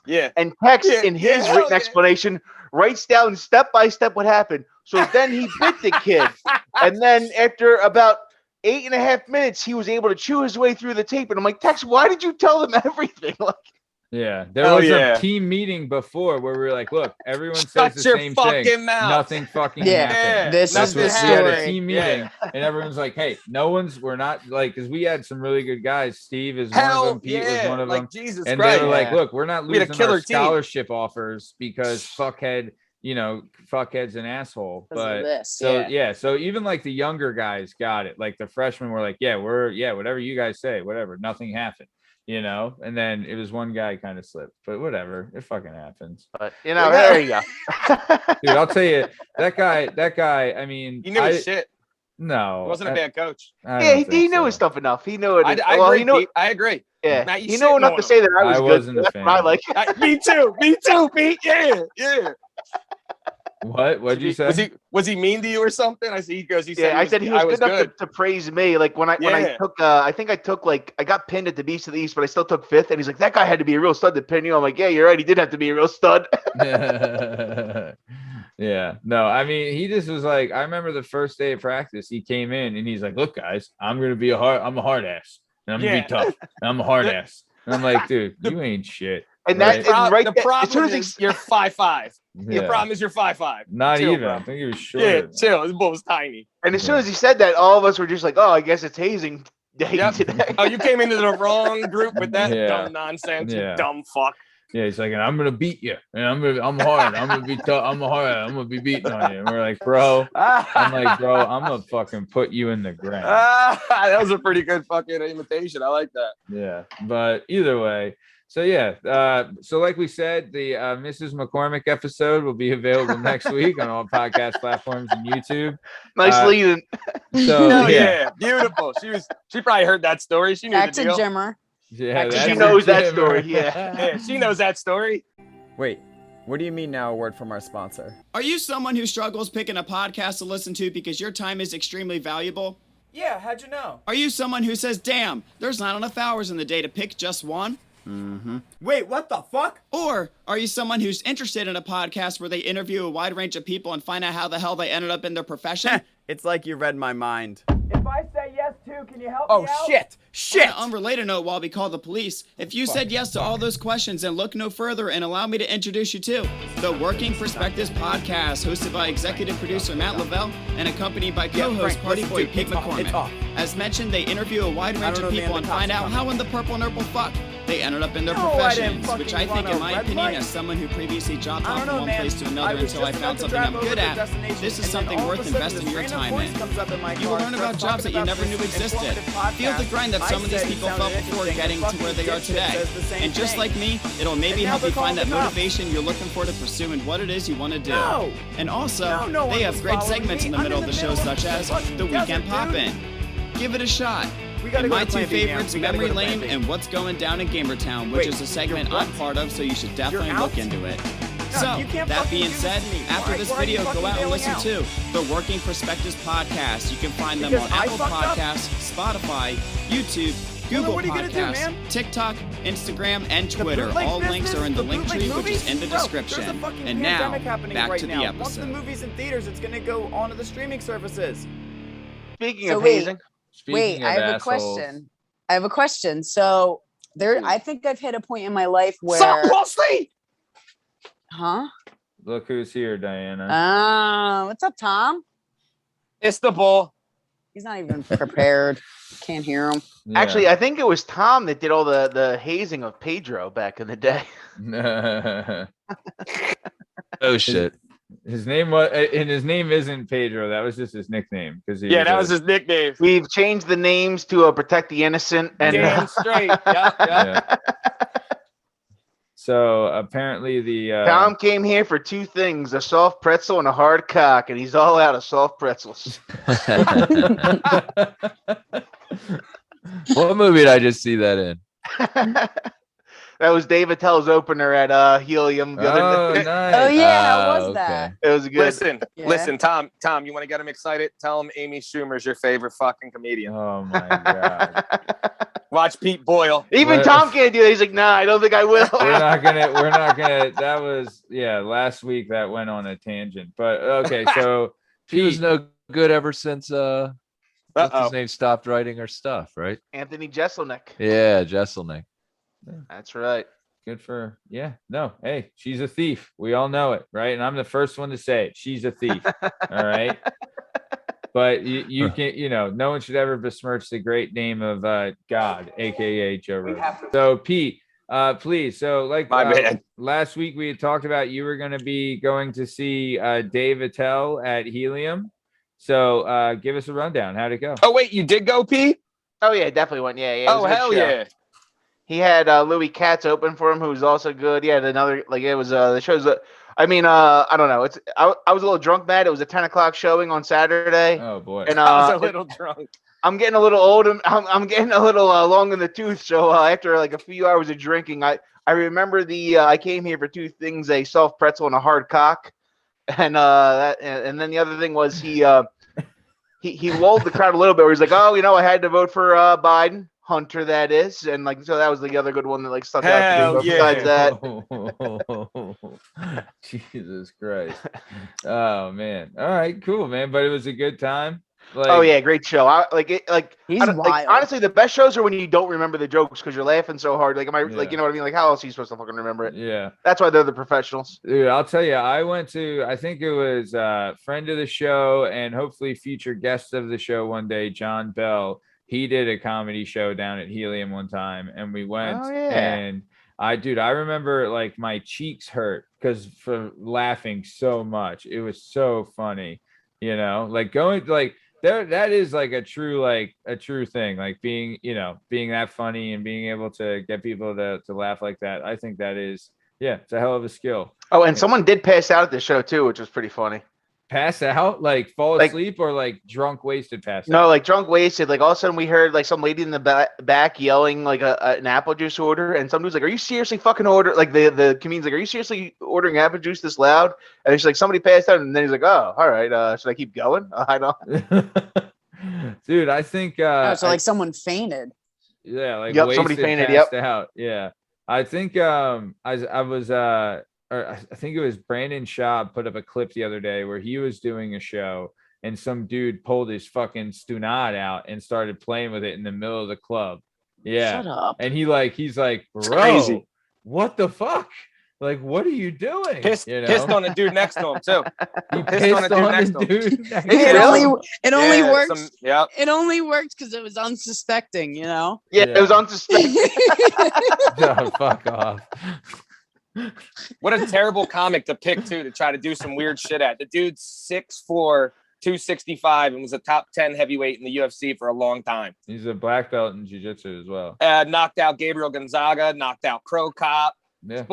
Yeah. and text Yeah, in his yeah, written yeah. explanation, writes down step by step what happened. So then he bit the kid. And then after about 8.5 minutes, he was able to chew his way through the tape. And I'm like, Tex, why did you tell them everything? Like, Yeah, there Oh, was yeah. a team meeting before where we were like, look, everyone says Shut the your same fucking thing. mouth. Nothing fucking Yeah, happened. this That's is what the we had a story. team Yeah. meeting, and everyone's like, hey, we're not like, because we had some really good guys. Steve is one of Hell them. Pete was yeah. one of Like, them. Jesus And Christ. they were like, Yeah. look, we're not We had a losing our killer team. scholarship offers because fuckhead's an asshole. Because of But this, so yeah. so even like the younger guys got it. Like the freshmen were like, yeah, whatever you guys say, whatever, nothing happened. And then it was one guy kind of slipped, but whatever, it fucking happens. but there you go. Dude, I'll tell you, that guy, I mean, He knew his shit. No, He wasn't a bad coach. I Yeah, don't he think knew so. his stuff enough. He knew it. I well, agree, he knew. Pete. I agree. Yeah, Matt, you he knew enough shitting to on say that I was I good. wasn't a That's what I fan. like. Me too, Pete. Yeah. What'd you say? Was he mean to you or something? I see. He said. I said he was good enough good. to praise me. Like when I took, I think I took I got pinned at the Beast of the East, but I still took 5th. And he's like, that guy had to be a real stud to pin you. I'm like, yeah, you're right. He did have to be a real stud. Yeah, no, I mean, he just was like, I remember the first day of practice, he came in and he's like, look, guys, I'm a hard ass, and I'm gonna be tough, and I'm a hard ass. And I'm like, dude, you ain't shit. And right? The problem is you're 5'5". The Yeah. problem is you're 5'5". Not Chill, even. bro. I think he was Yeah, shorter. chill. This bull was tiny. And as soon as he said that, all of us were just like, oh, I guess it's hazing day Yep. today. Oh, you came into the wrong group with that Yeah. dumb nonsense. Yeah. You dumb fuck. Yeah, he's like, and I'm gonna beat you, and I'm hard, I'm gonna be tough, I'm gonna be beating on you. And we're like, bro, I'm gonna fucking put you in the ground. That was a pretty good fucking imitation. I like that. Yeah, but either way, so yeah, so like we said, the Mrs. McCormick episode will be available next week on all podcast platforms and YouTube. Nice lead. So Hell yeah, beautiful. She probably heard that story. She knew Back the to deal. Jimmer. yeah, She that's knows that Jimmer. story, yeah. Yeah, she knows that story. Wait, what do you mean now a word from our sponsor? Are you someone who struggles picking a podcast to listen to because your time is extremely valuable? Yeah, how'd you know? Are you someone who says, damn, there's not enough hours in the day to pick just one? Wait, what the fuck? Or are you someone who's interested in a podcast where they interview a wide range of people and find out how the hell they ended up in their profession? It's like you read my mind. If I say yes too, can you help Oh, me out? shit! Shit! On an unrelated note, while we call the police, if you said yes to all those questions, then look no further and allow me to introduce you to the Working Perspectives podcast, hosted by executive producer Matt Lavelle and accompanied by co-host Frank, Party listen, Boy dude, Pete it's off, McCormick. it's off. As mentioned, they interview a wide range don't of know, people man, and the find cops are out how in the purple nurple fuck they ended up in their No, I didn't professions, which I fucking think, in run a my red opinion, light. as someone who previously job I hopped don't from know, one man. place to I another was until I just found about to something I'm drive over good the at. destination, This is and then something all of worth a sudden investing this your random time voice in. comes up in my You will car learn and about starts jobs that talking you about never this knew existed. informative Feel the podcast. grind that I some of these said it people sounded felt before interesting, getting and to where fucking they are dipshit today. says the same And just thing. like me, it'll maybe And now help you they're find that calling the cops. motivation you're looking for to pursuing what it is you want to do. No. And also, No one they have was great following segments me. in the I'm middle of the show, middle such of as the fucking The Weekend desert, dude. Poppin'. Give it a shot. We gotta And go my to two Plan B, man. favorites, We gotta Memory go to Plan Lane B. and What's Going Down in Gamertown, which Wait, is a segment you're I'm what? part of, so you should definitely You're look out? into it. No, So, you can't that fucking being do this said, to me. after Why- this why are you video, go fucking out and bailing listen out? to the Working Perspectives podcast. You can find them Because on I Apple fucked up? Podcasts, Spotify, YouTube, Well, Google what are you gonna do, Podcasts, man? TikTok, Instagram, and The Twitter. bootleg All links business, are in the the link bootleg tree, which movies? is in the Bro, description. There's a fucking And now, pandemic happening back right to the now. episode. Once the movie's in theaters, it's gonna go onto the streaming services. Speaking So of wait. hazing, Speaking I of have assholes, I have a question. So I think I've hit a point in my life where, Sup, Pussy? huh? Look who's here, Diana. What's up, Tom? It's the bull. He's not even prepared. Can't hear him. Yeah. actually, I think it was Tom that did all the hazing of Pedro back in the day. Oh shit. His name was, and his name isn't Pedro. That was just his nickname because Yeah, that was his nickname. We've changed the names to protect the innocent and Damn straight. Yeah. Yeah. So apparently the Tom came here for two things: a soft pretzel and a hard cock, and he's all out of soft pretzels. What movie did I just see that in? That was Dave Attell's opener at Helium. The other day. Nice. Oh yeah, how was okay. that? It was good. Yeah. Listen, Tom, you want to get him excited? Tell him Amy Schumer's your favorite fucking comedian. Oh my god. Watch Pete Boyle. Even Tom can't do that. He's like, nah, I don't think I will. We're not gonna. That was last week that went on a tangent. But okay, so She was Pete, no good ever since what's Uh-oh. his name stopped writing her stuff, right? Anthony Jeselnik. Yeah, Jesselnik. That's right. good for no. Hey, she's a thief. We all know it, right? And I'm the first one to say it. She's a thief. All right. But you can't, no one should ever besmirch the great name of God, aka Joe Rogan. So Pete, please. So like My bad. last week we had talked about you were going to be going to see Dave Attell at Helium. So give us a rundown. How'd it go? Oh wait, you did go, Pete? Oh yeah, definitely went. Yeah. It was Oh a good hell show. yeah. He had Louis Katz open for him, who was also good. He had another it was the show's. I don't know. I was a little drunk, Matt. It was a 10 o'clock showing on Saturday, Oh boy. and I was a little drunk. I'm getting a little old. I'm getting a little long in the tooth. So after like a few hours of drinking, I remember I came here for two things: a soft pretzel and a hard cock, and then the other thing was he lulled the crowd a little bit. Where he's like, oh, I had to vote for Biden. Hunter, that is, and so that was the other good one that stuck out to me. But besides that, Jesus Christ. Oh man. All right, cool, man. But it was a good time. oh yeah, great show. He's wild. Honestly, the best shows are when you don't remember the jokes because you're laughing so hard. You know what I mean? Like, how else are you supposed to fucking remember it? Yeah. That's why they're the professionals. Dude, I'll tell you, I think it was friend of the show and hopefully future guest of the show one day, John Bell. He did a comedy show down at Helium one time, and we went. Oh, yeah. And I remember like my cheeks hurt because for laughing so much. It was so funny, like going like there. That is like a true thing, like being that funny and being able to get people to laugh like that. I think that is, it's a hell of a skill. Oh, and someone did pass out at the show too, which was pretty funny. Pass out, like fall asleep, or like drunk, wasted pass out? No, like drunk, wasted. Like all of a sudden we heard like some lady in the back yelling like an apple juice order, and some dude's like, "Are you seriously fucking order?" Like the comedian's like, "Are you seriously ordering apple juice this loud?" And she's like, "Somebody passed out," and then he's like, "Oh, all right. Should I keep going?" I don't. Dude, I think. So someone fainted. Yeah, like yep, somebody fainted. Passed out. Yeah, I think I was or I think it was Brandon Schaub put up a clip the other day where he was doing a show and some dude pulled his fucking stunad out and started playing with it in the middle of the club. Yeah. Shut up. And he's like, bro, crazy. What the fuck? Like, what are you doing? Pissed on the dude next to him too. He pissed on the dude next to It him. only works. Yep. It only works because it was unsuspecting, Yeah, it was unsuspecting. Oh, fuck off. What a terrible comic to pick too, to try to do some weird shit at. The dude's 6'4", 265, and was a top 10 heavyweight in the UFC for a long time. He's a black belt in jiu-jitsu as well. Knocked out Gabriel Gonzaga, knocked out Crow Cop. Yeah.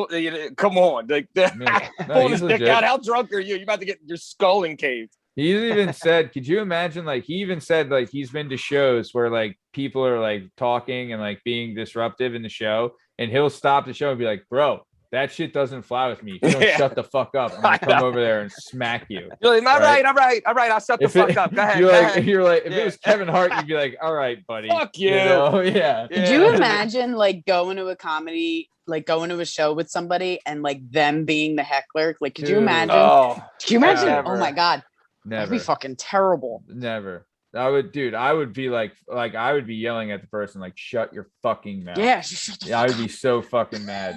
Come on. Like, pulling his dick legit. out. How drunk are you? You're about to get your skull encaved. He even said, could you imagine, like, he even said, like, he's been to shows where, like, people are, like, talking and, like, being disruptive in the show, and he'll stop the show and be like, bro, that shit doesn't fly with me. If you don't shut the fuck up, I'm gonna come over there and smack you. You're like, all right. I'll shut the fuck up. Go ahead. You're like, if it was Kevin Hart, you'd be like, all right, buddy. Fuck you. Yeah. Could you imagine like going to a comedy, like going to a show with somebody and like them being the heckler? Like, could you imagine? Oh, Could you imagine? never. Oh my God. Never. That'd be fucking terrible. Never. I would be like I would be yelling at the person, like, shut your fucking mouth. Yeah. Shut the Yeah, I would be so fucking mad.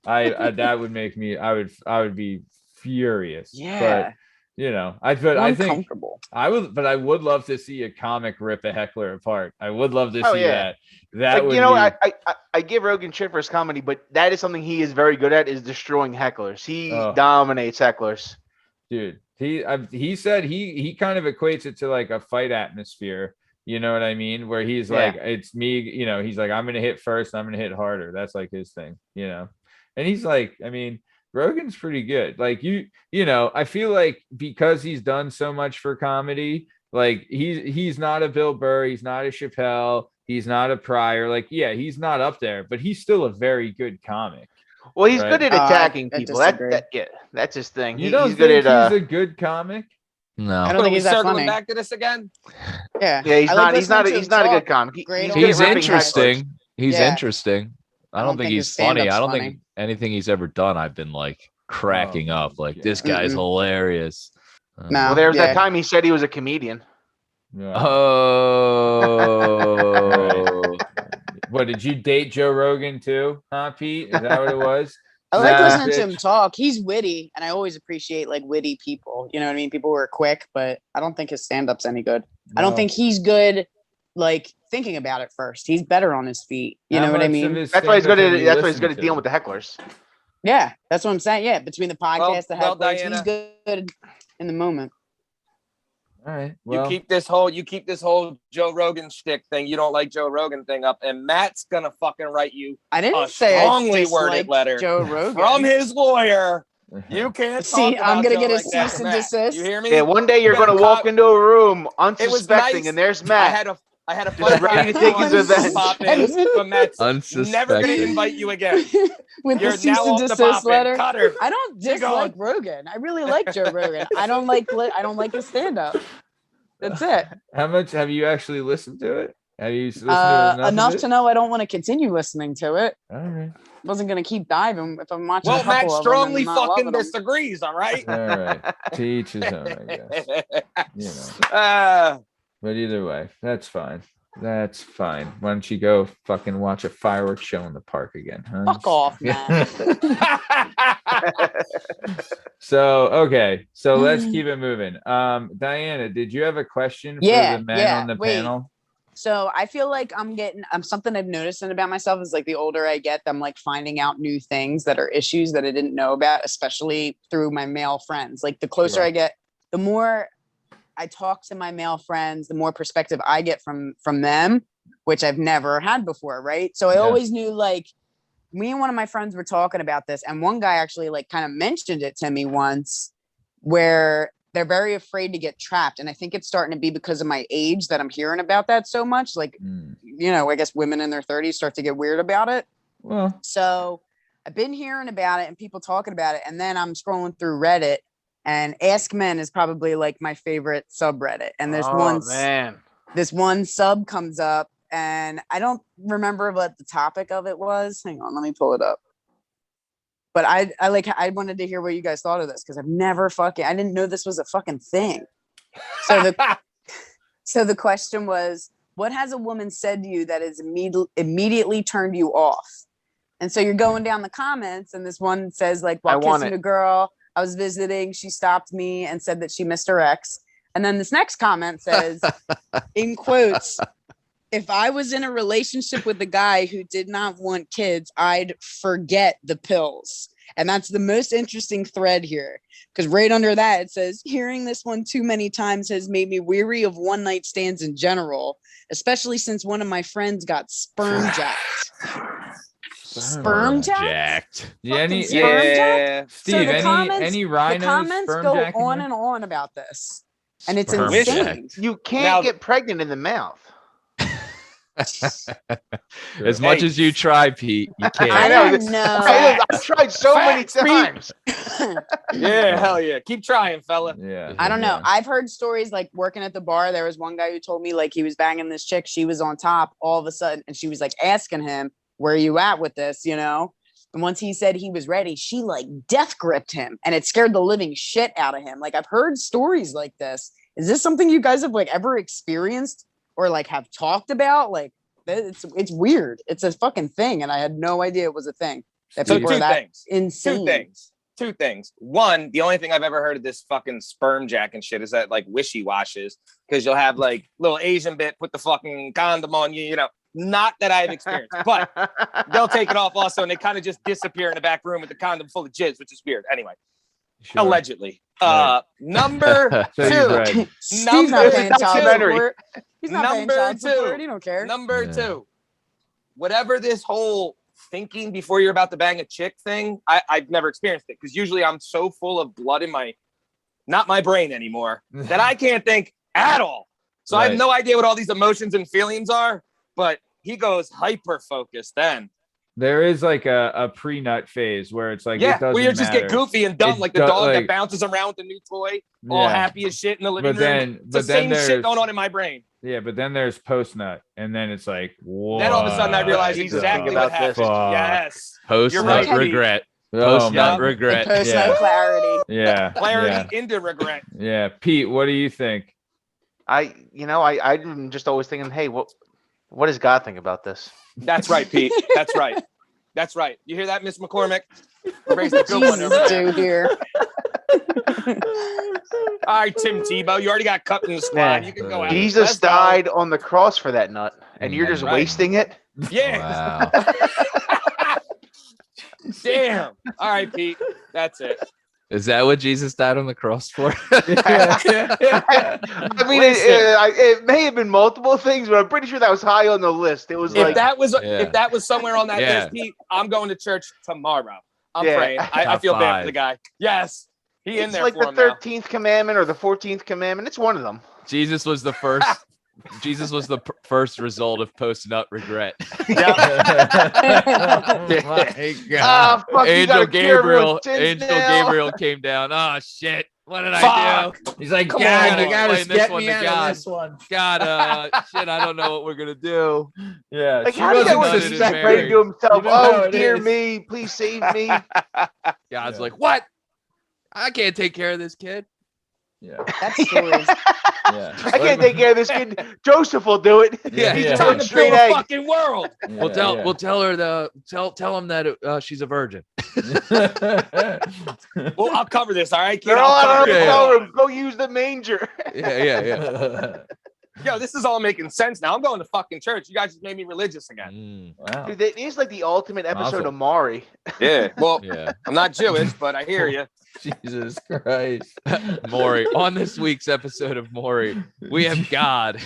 I that would make me. I would be furious. Yeah. But I think uncomfortable. I would love to see a comic rip a heckler apart. I would love to see that. That like, would I give Rogan shit for his comedy, but that is something he is very good at, is destroying hecklers. He dominates hecklers. Dude, he said he kind of equates it to like a fight atmosphere. You know what I mean? Where he's like, it's me, he's like, I'm going to hit first. I'm going to hit harder. That's like his thing, And he's like, I mean, Rogan's pretty good. Like I feel like because he's done so much for comedy, like he's not a Bill Burr. He's not a Chappelle. He's not a Pryor. Like, yeah, he's not up there, but he's still a very good comic. Well, he's Right. good at I attacking people. disagree. That's his thing. You don't he's good think at. he's a good comic? No. I don't Are think we he's that circling funny. back to this again? Yeah. Yeah, he's I not. like He's not. listening to He's him not a talk. good comic. Great He's good He's at ripping interesting. He's Yeah. interesting. I I don't don't think think his he's funny. I stand-up's don't funny. think anything he's ever done I've been like cracking Oh, up. Like, yeah. this guy's Mm-mm. hilarious. No. Well, there was Yeah. that time he said he was a comedian. Yeah. Oh. What, did you date Joe Rogan too? Huh, Pete? Is that what it was? I like Nah. listening to him talk. He's witty, and I always appreciate like witty people. You know what I mean? People who are quick, but I don't think his stand-up's any good. I don't No. think he's good like thinking about it first. He's better on his feet. You How know what I much of mean? his That's why he's good stand-up at. have you That's why he's good listened at dealing to? with the hecklers. Yeah, that's what I'm saying. Yeah, between the podcast, the well, hecklers, Diana. he's good in the moment. All right. Well, You keep this whole Joe Rogan shtick thing. You don't like Joe Rogan thing up, and Matt's gonna fucking write you I didn't A say strongly I worded disliked letter Joe Rogan. from his lawyer. You can't See, talk I'm about gonna Joe get a like that, cease and Matt. desist. You hear me? Yeah, one day you're You better gonna walk cop- into a room It was unsuspecting, nice. and there's Matt. I had a Just fun ready to take his revenge. pop in, but Matt's never gonna Unsuspecting. invite you again. With You're the cease now and off the desist pop in. letter. Cut her. I don't She dislike gone. Rogan. I really like Joe Rogan. I don't like his stand-up. That's it. how much have you actually listened to it? Have you listened to Enough of to it? know I don't want to continue listening to it. All right. Wasn't gonna keep diving if I'm watching. Well, a couple Matt of them strongly and not fucking loving them. disagrees. All right. All right. To each his own, I guess. You know. Uh, But either way, that's fine. That's fine. Why don't you go fucking watch a fireworks show in the park again, huh? Fuck off, man. So okay, so let's keep it moving. Diana, did you have a question Yeah, for the men yeah, on the wait. panel? So I feel like I'm something I've noticed about myself is like the older I get, I'm like finding out new things that are issues that I didn't know about, especially through my male friends. Like the closer Sure. I get, the more I talk to my male friends, the more perspective I get from them, which I've never had before, right? So I Yeah. always knew like me and one of my friends were talking about this, and one guy actually like kind of mentioned it to me once where they're very afraid to get trapped. And I think it's starting to be because of my age that I'm hearing about that so much. Like, you know, I guess women in their 30s start to get weird about it. Well, So I've been hearing about it and people talking about it. And then I'm scrolling through Reddit, and Ask Men is probably like my favorite subreddit. And there's man. this one sub comes up, and I don't remember what the topic of it was. Hang on, let me pull it up. But I wanted to hear what you guys thought of this, because I didn't know this was a fucking thing. So the question was, what has a woman said to you that has immediately turned you off? And so you're going down the comments, and this one says like, while kissing a girl I was visiting, she stopped me and said that she missed her ex. And then this next comment says, in quotes, if I was in a relationship with a guy who did not want kids, I'd forget the pills. And that's the most interesting thread here, because right under that, it says, hearing this one too many times has made me weary of one night stands in general, especially since one of my friends got sperm jacked. Sperm jacked? Yeah, any, Fucking sperm jacked? Steve, So the any the rhinos comments sperm go jacking on you? and on about this. And it's Sperm insane. You can't Now- get pregnant in the mouth. As much as you try, Pete, you can't. I know. don't know. I've tried so many Facts, Pete. times. yeah, hell yeah. Keep trying, fella. Yeah. I don't know. yeah. I've heard stories like working at the bar. There was one guy who told me like he was banging this chick. She was on top all of a sudden, and she was like asking him, where are you at with this? You know? And once he said he was ready, she like death gripped him, and it scared the living shit out of him. Like, I've heard stories like this. Is this something you guys have like ever experienced or like have talked about? Like, it's weird. It's a fucking thing, and I had no idea it was a thing. That So people are two that things. insane. Two things. One, the only thing I've ever heard of this fucking sperm jack and shit is that like wishy-washes, because you'll have like little Asian bit, put the fucking condom on you, you know. Not that I've experienced, but they'll take it off also, and they kind of just disappear in the back room with the condom full of jizz, which is weird. Anyway, Sure. allegedly. Right. Number So you've two. read. Steve's Number not paying child documentary. support. He's not paying Number child two. support. He don't care. Number Yeah. two, whatever this whole thinking before you're about to bang a chick thing, I've never experienced it, because usually I'm so full of blood in not my brain anymore, that I can't think at all. So I have Right. no idea what all these emotions and feelings are. but he goes hyper focused then. There is like a pre-nut phase where it's like, Yeah, it doesn't where you just matter. get goofy and dumb, It like the do- dog like- that bounces around with the new toy, all Yeah. happy as shit in the living But room. then, It's the but then same shit there's going on in my brain. yeah, but then there's post-nut, and then it's like, whoa. Then all of a sudden I realized Jesus, exactly think what about this. happened. Yes. Post You're nut right. regret. Oh Post my- nut Yeah. regret. Post-nut Yeah. clarity. Yeah, Clarity into regret. yeah. Pete, what do you think? I'm just always thinking, hey, what does God think about this? That's right, Pete. That's right. That's right. You hear that, Miss McCormick? We're raising a good one over Jesus, there. dude, here. All right, Tim Tebow, you already got cut in the squad. Yeah. You can go out. Jesus Let's go. died on the cross for that nut, and you're just Right. wasting it. Yeah. Wow. Damn. All right, Pete. That's it. Is that what Jesus died on the cross for? I mean, Listen. it may have been multiple things, but I'm pretty sure that was high on the list. It was If like, that was Yeah. if that was somewhere on that Yeah. list, Pete, I'm going to church tomorrow. I'm Yeah. praying. I Top feel bad for five. the guy. Yes. He in it's there like for the him now. 13th commandment or the 14th commandment. It's one of them. Jesus was the first. Jesus was the first result of post nut regret. My God. Ah, fuck, you Angel gotta cure Gabriel. everyone's sins Angel now. Gabriel came down. Oh shit! What did I Fuck. do? He's like, Come God, on. you gotta Explain this get one me to out God. of this one. God, shit! I don't know what we're gonna do. Yeah, Like, she how did that wasn't work? nutted He's and like praying married. to himself, You know how oh, it dear is. me, please save me. God's Yeah. like, what? I can't take care of this kid. Yeah, That's stories. yeah. I can't take care of this kid. Joseph will do it. Yeah, He's yeah. telling Time to straight build a egg. fucking world. We'll tell her tell him that she's a virgin. Well, I'll cover this. All right, kid. They're all I'll out cover of it. Yeah. tell him, go use the manger. Yeah. Yo, this is all making sense now. I'm going to fucking church. You guys just made me religious again. Wow. Dude, it is like the ultimate episode Awesome. of Maury. Yeah. Well, Yeah. I'm not Jewish, but I hear you. Jesus Christ. Maury. On this week's episode of Maury, we have God.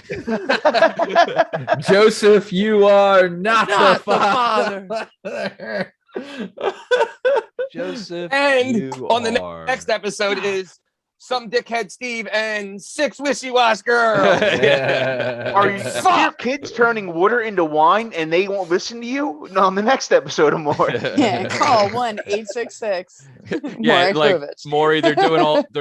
Joseph, you are not, Not the father. Joseph. And you on the are. next episode is some dickhead Steve and 6 wishy-wash girls. Yeah. Are your kids turning water into wine and they won't listen to you? No, on the next episode of Maury. Yeah, call 1-866. Yeah, Maury like Povich. Maury, they're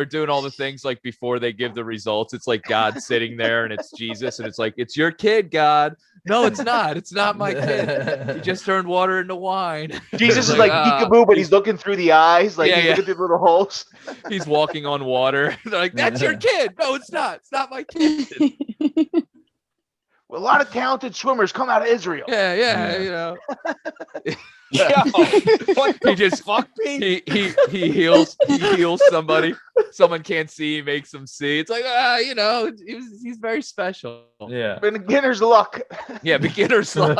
doing all the things like before they give the results. It's like God sitting there and it's Jesus and it's like, it's your kid, God. No, it's not. It's not my kid. He just turned water into wine. Jesus is Like, like peekaboo, but he's looking through the eyes, like Yeah, he's yeah. looking through the little holes. He's walking on water. They're like, that's your kid. No, it's not. It's not my kid. A lot of talented swimmers come out of Israel. Yeah, you know. Yo, what He the just fuck, Pete? he heals somebody. Someone can't see, he makes them see. It's like you know, he's very special. Yeah. Beginner's luck. Yeah, beginner's luck.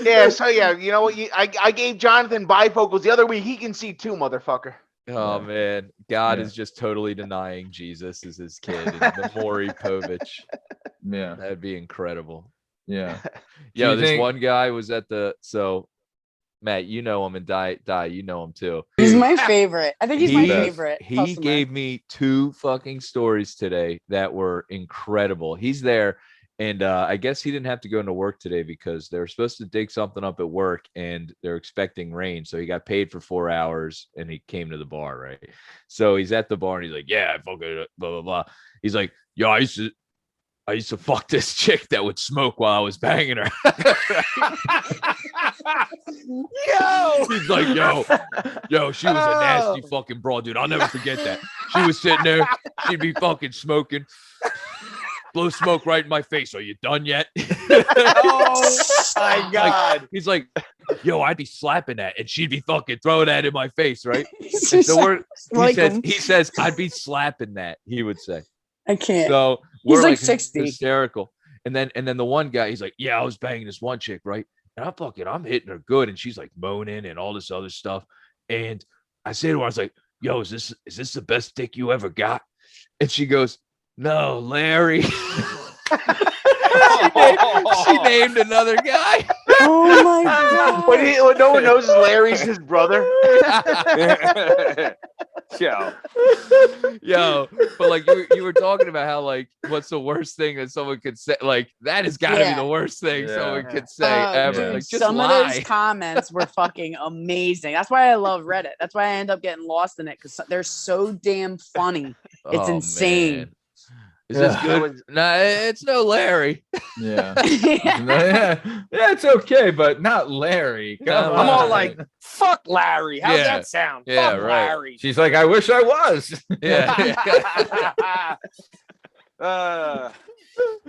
Yeah, so yeah, you know what? I gave Jonathan bifocals the other week. He can see too, motherfucker. Oh man, God Yeah. is just totally denying Jesus is his kid. And the Maury Povich. Yeah. That'd be incredible. Yeah. Yo, you this think- one guy was at Matt, you know him, and Die, you know him too. He's my favorite. I think he's my favorite. He customer. gave me 2 fucking stories today that were incredible. He's there, and I guess he didn't have to go into work today because they were supposed to dig something up at work, and they're expecting rain. So he got paid for 4 hours, and he came to the bar, right? So he's at the bar, and he's like, "Yeah, I fucking blah blah blah." He's like, "Yo, I used to fuck this chick that would smoke while I was banging her." Yo! He's like, yo, she was a nasty fucking broad, dude. I'll never forget that. She was sitting there, she'd be fucking smoking, blow smoke right in my face. Are you done yet? Oh my God. He's like, yo, I'd be slapping that, and she'd be fucking throwing that in my face, right? He's And just so like him. he says, I'd be slapping that. He would say. I can't. So He's we're like like 60. hysterical. And then the one guy, he's like, yeah, I was banging this one chick, right? And I'm hitting her good, and she's like moaning and all this other stuff. And I say to her, I was like, yo, is this the best dick you ever got? And she goes, no, Larry. she named another guy. Oh my god. What no one knows is Larry's his brother. Yo. Yo, but like you were talking about how like what's the worst thing that someone could say? Like that has got to be the worst thing someone could say ever. Dude, Like just some lie. of those comments were fucking amazing. That's why I love Reddit. That's why I end up getting lost in it because they're so damn funny. It's Oh, insane. man. Is this good? No, it's no Larry. Yeah. yeah, it's okay, but not Larry. Come I'm on. all like, fuck Larry. How's Yeah. that sound? Yeah, Fuck right. Larry. She's like, I wish I was. Yeah.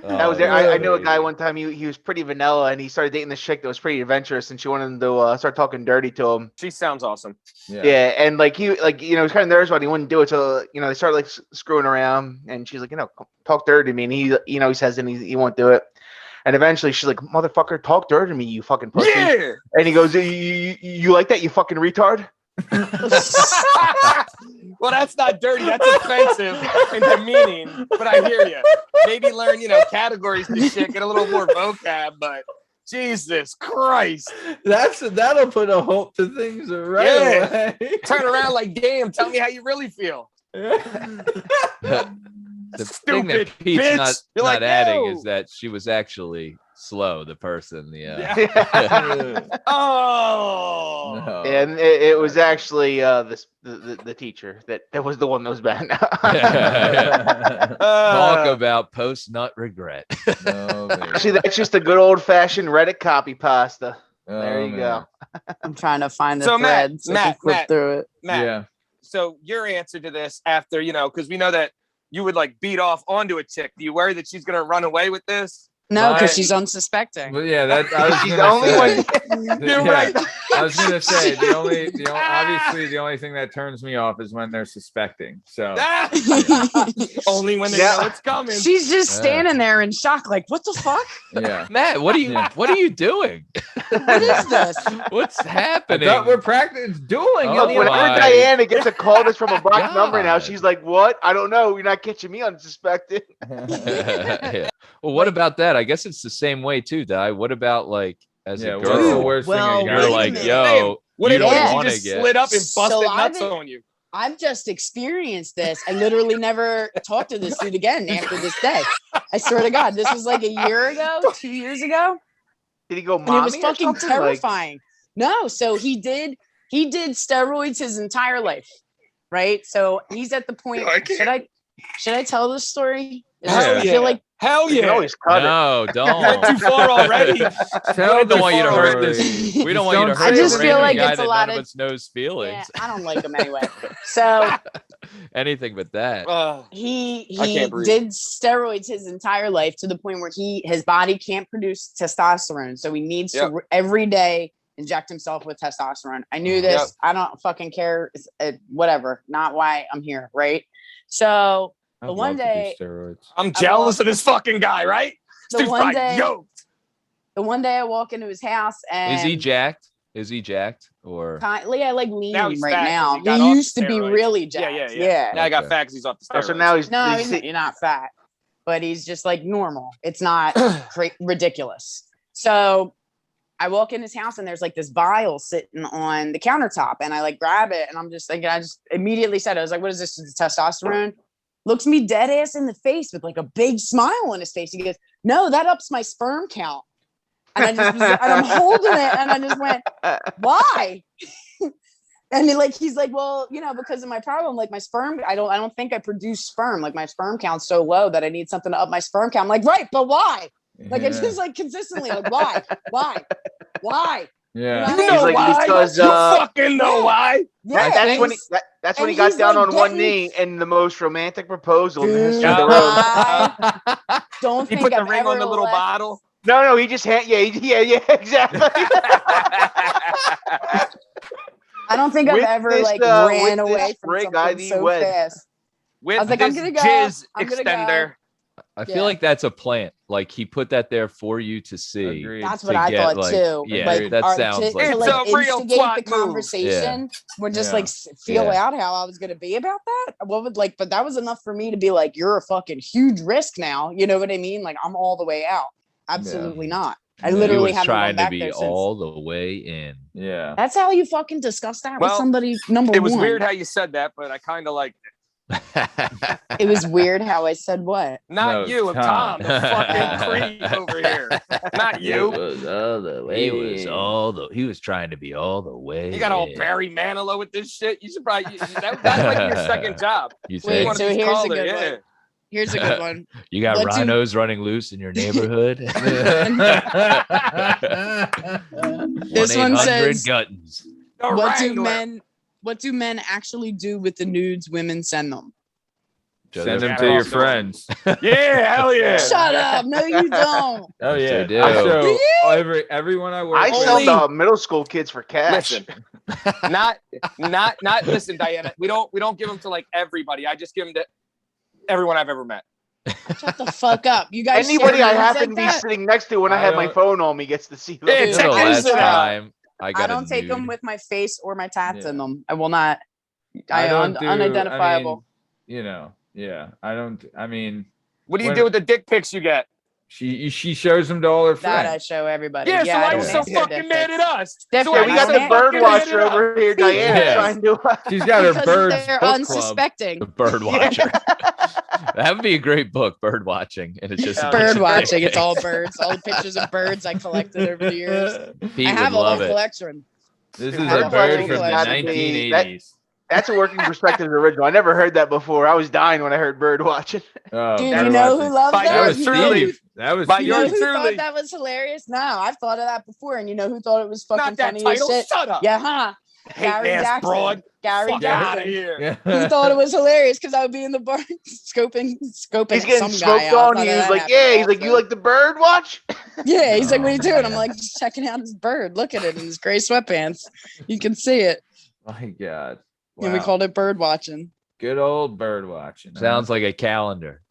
That was there. I knew a guy one time. He was pretty vanilla, and he started dating this chick that was pretty adventurous, and she wanted him to start talking dirty to him. She sounds awesome. Yeah, and like he was kind of nervous, but he wouldn't do it. So they started like screwing around, and she's like, talk dirty to me, and he says, and he won't do it. And eventually, she's like, motherfucker, talk dirty to me, you fucking pussy. Yeah. And he goes, you like that, you fucking retard? Well, that's not dirty. That's offensive and demeaning. But I hear you. Maybe learn, categories to shit, get a little more vocab. But Jesus Christ, that'll put a hope to things right away. Turn around like, damn. Tell me how you really feel. The thing that Stupid Pete's bitch. not You're like, adding no. is that she was actually slow, the person. Oh. No. And it was actually the teacher that was the one that was bad. Talk about post-nut regret. No, baby. Actually, that's just a good old-fashioned Reddit copy pasta. There Oh, you man. go. I'm trying to find the So, Matt, thread so I can flip Matt. through it. Matt, Yeah. so your answer to this after, because we know that you would like beat off onto a chick. Do you worry that she's going to run away with this? No, because My- she's unsuspecting. Well, yeah, that I was She's the gonna only say. one. You're Yeah. right. I was gonna say obviously the only thing that turns me off is when they're suspecting. So Only when they Yeah. know it's coming. She's just standing there in shock, like, what the fuck? yeah. Matt, what are you doing? What is this? What's I happening? thought we're practicing dueling. Oh, Look, in the whenever my Diana gets a call that's from a blocked number now, God. she's like, "What? I don't know. You're not catching me unsuspected." Yeah. Well, what about that? I guess it's the same way too, Di. What about like as Yeah, a what's the girl? worst Well, thing? You're wait a like, minute. yo, What you if don't she want to just get. slid up and busted So nuts I've- on you? I've just experienced this. I literally never talked to this dude again after this day. I swear to God, this was like a year ago, 2 years ago. Did he go, And "Mommy"? it was or fucking something? Like, terrifying. No, so he did steroids his entire life, right? So he's at the point. I can't. Should I tell this story? Hell I feel like Hell you can yeah. always cut it. No, Went don't. too far already. Tell We don't want you to the hurt story. this. We don't Just want you to don't hurt say this it. I just feel like guy it's a that lot none of- of us knows feelings. I don't like him anyway. So Anything but that. he I can't breathe. did steroids his entire life to the point where his body can't produce testosterone, so he needs Yep. to every day inject himself with testosterone. I knew this. Yep. I don't fucking care. Whatever. Not why I'm here, right? So I'd the one love to do day, steroids. I'm jealous of this fucking guy, right? the Dude's one like, day, yo. the one day I walk into his house and Is he jacked? Is he jacked? Or I like lean Now he's right fat 'cause now. he got He off the used to be steroids. really Yeah, jacked. yeah. Now I got Okay. fat because he's off the Oh, steroids. so now he's No, you're not fat, but he's just like normal. It's not ridiculous. So I walk in his house and there's like this vial sitting on the countertop, and I like grab it, and I'm just like, I just immediately said, I was like, "What is this? Is it testosterone?" Looks me dead ass in the face with like a big smile on his face. He goes, "No, that ups my sperm count." And I just was, and I'm holding it, and I just went, "Why?" And he's like, "Well, because of my problem, like my sperm, I don't think I produce sperm. Like my sperm count's so low that I need something to up my sperm count." I'm like, "Right, but why?" Like it's just like consistently, like why? Yeah. You He's know like, why? because, you fucking know why? Yeah, that's when he that's when he and got he's, down like, on one getting- knee in the most romantic proposal in the history of the Dude, road. I don't He think put the I've ring on ever the little left- bottle. No, he just yeah, exactly. I don't think I've With ever this, like with ran this away from rig, something I'd be so wed. fast. With I was like, I'm this gonna go. jizz I'm gonna go. extender. I Yeah. feel like that's a plant. Like he put that there for you to see. Agreed. That's to what I get, thought like- too. yeah, like, that sounds to, like to, It's like a real instigate twat the move. conversation, or just Yeah. like feel Yeah. out how I was gonna be about that. What would but that was enough for me to be like, "You're a fucking huge risk now." You know what I mean? Like I'm all the way out. Absolutely not. I Yeah. He literally was haven't gone trying to back be there since. all the way in. Yeah. That's how you fucking discuss that with Well, somebody number It was one. weird how you said that, but I kind of liked it. It was weird how I said what. Not No, you, Tom. Tom, the fucking creep over here. Not It you. was all the way. He was trying to be all the way. You got all in. Barry Manilow with this shit. You should probably that might be your second job. You Wait, think? One of so these here's a callers, good yeah. one. Here's a good one. You got What do- rhinos running loose in your neighborhood? This one 1-800 says, Guttons. The Wrangler. what do men actually do with the nudes women send them? Send them Yeah, to your also- friends. Yeah, hell yeah. Shut up. No, you don't. Oh yeah. do. I show everyone I work I with. sell to middle school kids for cash. Listen, not. Listen, Diana. We don't give them to like everybody. I just give them to everyone I've ever met. Shut the fuck up. You guys Anybody share I nudes happen like to be that? sitting next to when I I have my don't- phone on me gets to see them. Yeah, You know check the this last out. time I got I don't take them nude? with my face or my tats in Yeah. them. I will not. I don't do, unidentifiable. I mean, yeah. I don't. I mean, What do you When- do with the dick pics you get? she shows them to all her That I friends. show everybody. Yeah, so I why don't are you so answer dick fucking mad pics. at us? Different. So Yeah, why we you got so the fucking bird mad at watcher us? over here, Diana, Yeah. trying to. She's got her Because birds they're book club. unsuspecting. The bird watcher. That would be a great book, bird watching, and it's just a bunch Bird of watching. dick It's all pics. birds. All the pictures of birds I collected over the years. Pete I have would a love whole it. collection. This is I a have bird a from the collection. 1980s. That's a working perspective original. I never heard that before. I was dying when I heard bird watching. Oh, Dude, bird you know watching. who loves By that? That was You know who- Steve. That was By Steve. You know yours who truly. thought that was hilarious? No, I've thought of that before, and you know who thought it was fucking Not that funny title. as shit? Shut up. Yeah, huh? Hating Gary ass Jackson. broad. Gary Fuck Jackson. out of here. Yeah. He thought it was hilarious because I would be in the bar scoping He's at getting some smoked guy. on. He was like, "Yeah." He's like, "You like the bird watch?" Yeah, he's like, Oh, "What are you doing?" I'm man. like, "Just checking out his bird. Look at it in his gray sweatpants. You can see it." My God. And we Wow. called it bird watching. Good old bird watching. Sounds like a calendar.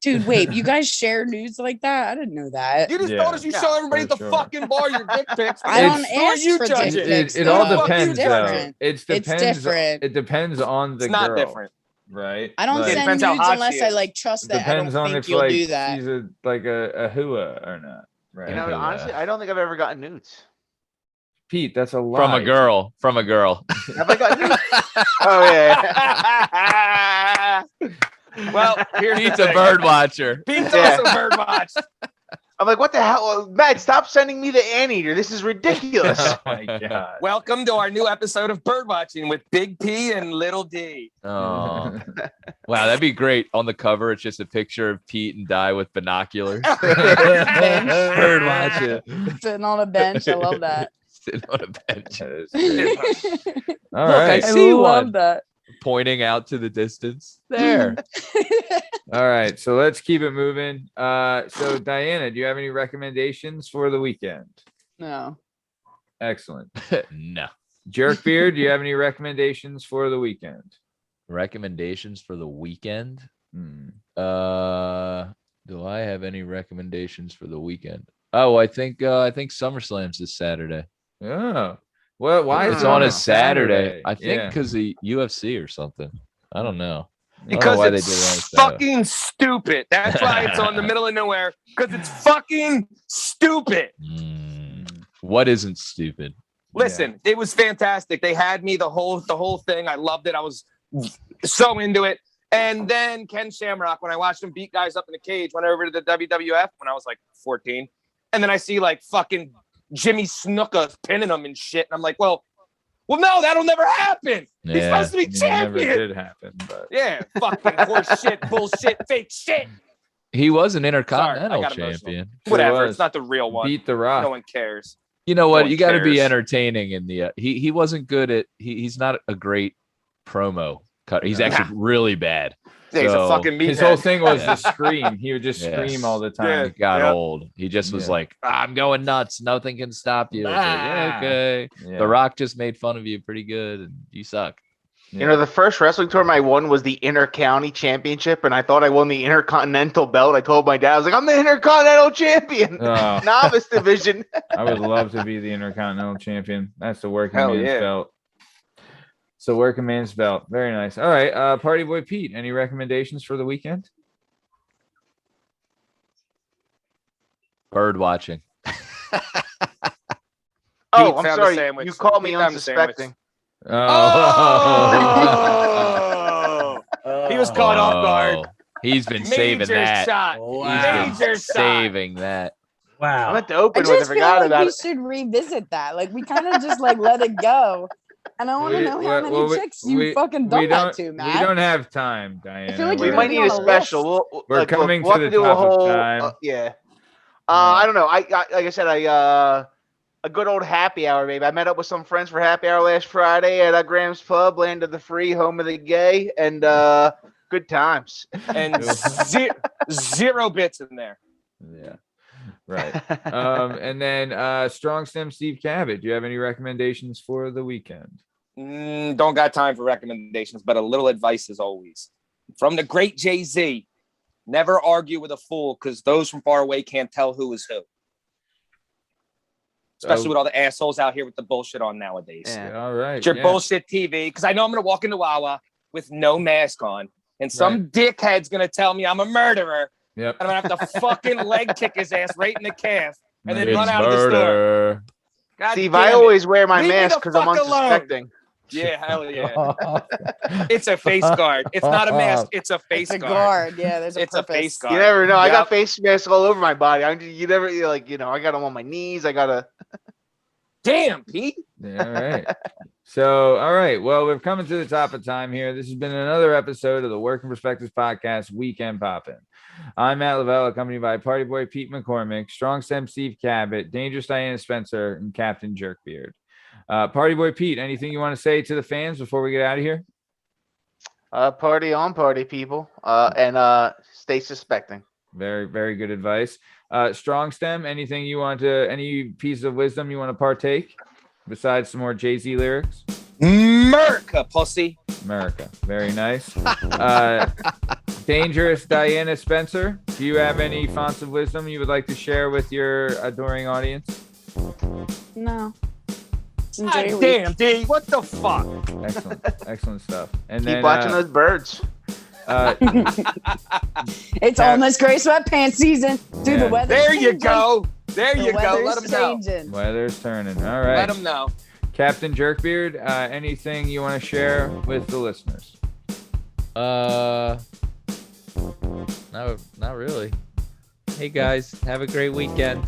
Dude, wait, you guys share nudes like that? I didn't know that. You just Yeah. told us you show everybody at the for sure. fucking bar your dick pics. I don't Who are ask you for dick judging? pics. It though. all Fuck you, depends. Though. different. It depends. different. It depends on the It's not girl, different. right? I don't Like, It send depends how nudes hot unless she I is. like trust that I depends don't on think if you'll like do that. she's a hua or not, right? You know, honestly, I don't think I've ever gotten nudes. Pete, that's a lie. From a girl. From a girl. Have I gotten nudes? Oh yeah. Well, here's Pete's the a thing. bird watcher. Pete's Yeah. also bird watch. I'm like, what the hell, Matt? Stop sending me the anteater. This is ridiculous. Oh my God. Welcome to our new episode of bird watching with Big P and Little D. Oh, wow, that'd be great. On the cover, it's just a picture of Pete and Di with binoculars. Bird watching. Sitting on a bench. I love that. Sitting on a bench. That is great. All Look, right. I see love one. that. Pointing out to the distance. There. All right. So let's keep it moving. So Diana, do you have any recommendations for the weekend? No. Excellent. No. Jerkbeard, do you have any recommendations for the weekend? Recommendations for the weekend? Hmm. Do I have any recommendations for the weekend? Oh, I think SummerSlam's this Saturday. Oh. Well, why is It's it on a a Saturday. I think Yeah. because the UFC or something. I don't know. I don't know Because why they it's did it on a Saturday. fucking stupid. That's why it's on the middle of nowhere. Because it's fucking stupid. What isn't stupid? Listen, it was fantastic. They had me the whole thing. I loved it. I was so into it. And then Ken Shamrock, when I watched him beat guys up in the cage, went over to the WWF when I was like 14. And then I see like fucking Jimmy Snuka pinning him and shit. And I'm like, well, no, that'll never happen. He's Yeah. supposed to be It never champion. did happen, but Yeah, fucking horse shit, bullshit, fake shit. He was an Sorry, intercontinental I got emotional. champion. Whatever. was. It's not the real one. beat the Rock. No one cares. You know what? one You got to be cares. entertaining in the. He wasn't good at. He's not a great promo cut. He's No. actually really bad. Yeah, he's a So, fucking meathead. His whole thing was Yeah. to scream. He would just Yes. scream all the Yeah. time. It got Yep. old. He just was Yeah. like, I'm going nuts. Nothing can stop you. It's like, yeah, Ah. okay. Yeah. The Rock just made fun of you pretty good, and you suck. You know, the first wrestling tournament I won was the Inter-County Championship, and I thought I won the Intercontinental belt. I told my dad, I was like, I'm the Intercontinental Champion. Oh, Novice division. I would love to be the Intercontinental Champion. That's the working Hell man's yeah. belt. So working man's belt. Very nice. All right. Party Boy Pete, any recommendations for the weekend? Bird watching. Oh, Pete I'm found a sorry. sandwich. You called me Pete found a sandwich. unsuspecting. Oh. He was caught off guard. Oh, he's been saving Major that. shot. He's Major been shot. saving that. I Wow. meant to I open with it. just feel Forgot like about we it. should revisit that. Like we kind of just like let it go. And I want to know how many chicks you fucking done that to, Matt. We don't have time, Diana. I feel like We you're might gonna need be a on a special. list. We're coming we'll to have the do a top of whole. time. Yeah. I don't know. I like I said, a good old happy hour, baby. I met up with some friends for happy hour last Friday at Graham's Pub, land of the free, home of the gay, and good times. And zero bits in there. Yeah. Right. And then Strong Stem Steve Cabot. Do you have any recommendations for the weekend? Don't got time for recommendations, but a little advice as always. From the great Jay-Z, never argue with a fool because those from far away can't tell who is who. Especially with all the assholes out here with the bullshit on nowadays. Yeah. All right. It's your bullshit TV. Because I know I'm going to walk into Wawa with no mask on. And some dickhead's going to tell me I'm a murderer. Yep. And I'm going to have to fucking leg kick his ass right in the calf. And then It's run out of the store. murder. God Steve, damn I it. always wear my Leave me mask the because I'm fuck alone. unsuspecting. Yeah, hell yeah. It's a face guard. It's not a mask. It's a face It's a guard. guard. Yeah, there's a It's a purpose. face guard. You never know. I Yep. got face masks all over my body. You never I got them on my knees. I got to. Damn, Pete. Yeah, all right. So, all right. Well, we're coming to the top of time here. This has been another episode of the Working Perspectives Podcast Weekend Poppin'. I'm Matt Lavelle, accompanied by Party Boy Pete McCormick, Strong Stem Steve Cabot, Dangerous Diana Spencer, and Captain Jerkbeard. Party Boy Pete, anything you want to say to the fans before we get out of here? Party on, party people, and stay suspecting. Very, very good advice. Strong Stem, anything you want to, any piece of wisdom you want to partake besides some more Jay-Z lyrics? America, pussy. America. Very nice. Dangerous Diana Spencer, do you have any fonts of wisdom you would like to share with your adoring audience? No. Enjoy God your week. damn, D. What the fuck? Excellent. Excellent stuff. And Keep then watching those birds. It's almost gray sweatpants season. Dude, Yeah. the weather. There you go. There The you go. weather's Let them know. changing. weather's turning. All right. Let them know. Captain Jerkbeard, anything you want to share with the listeners? No, not really. Hey guys, have a great weekend.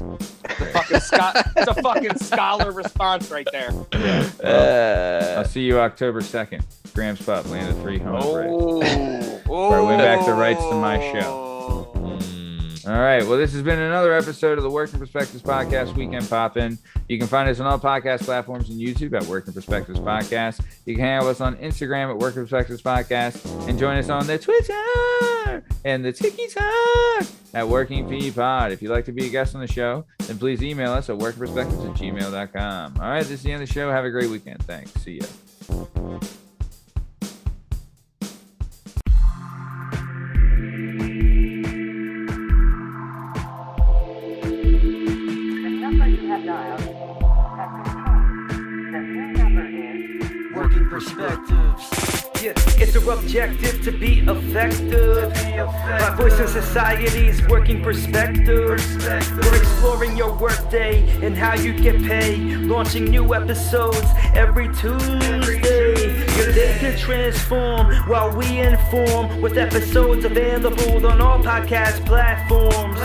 It's a fucking scholar response right there. I'll see you October 2nd. Graham's Pub, land of free, home of brave. Oh. Where I win back the rights to my show. All right. Well, this has been another episode of the Working Perspectives Podcast Weekend Poppin'. You can find us on all podcast platforms and YouTube at Working Perspectives Podcast. You can hang out with us on Instagram at Working Perspectives Podcast and join us on the Twitter and the TikTok at Working P Pod. If you'd like to be a guest on the show, then please email us at workingperspectives@gmail.com. All right. This is the end of the show. Have a great weekend. Thanks. See ya. Working perspectives. Yeah, it's our objective to be effective. My voice in society's working perspectives. We're exploring your workday and how you get paid. Launching new episodes every Tuesday. Your day can transform while we inform with episodes available on all podcast platforms.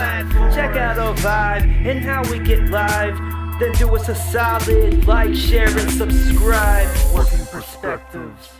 Check out our vibe and how we get live. Then do us a solid, like, share, and subscribe. Working perspectives.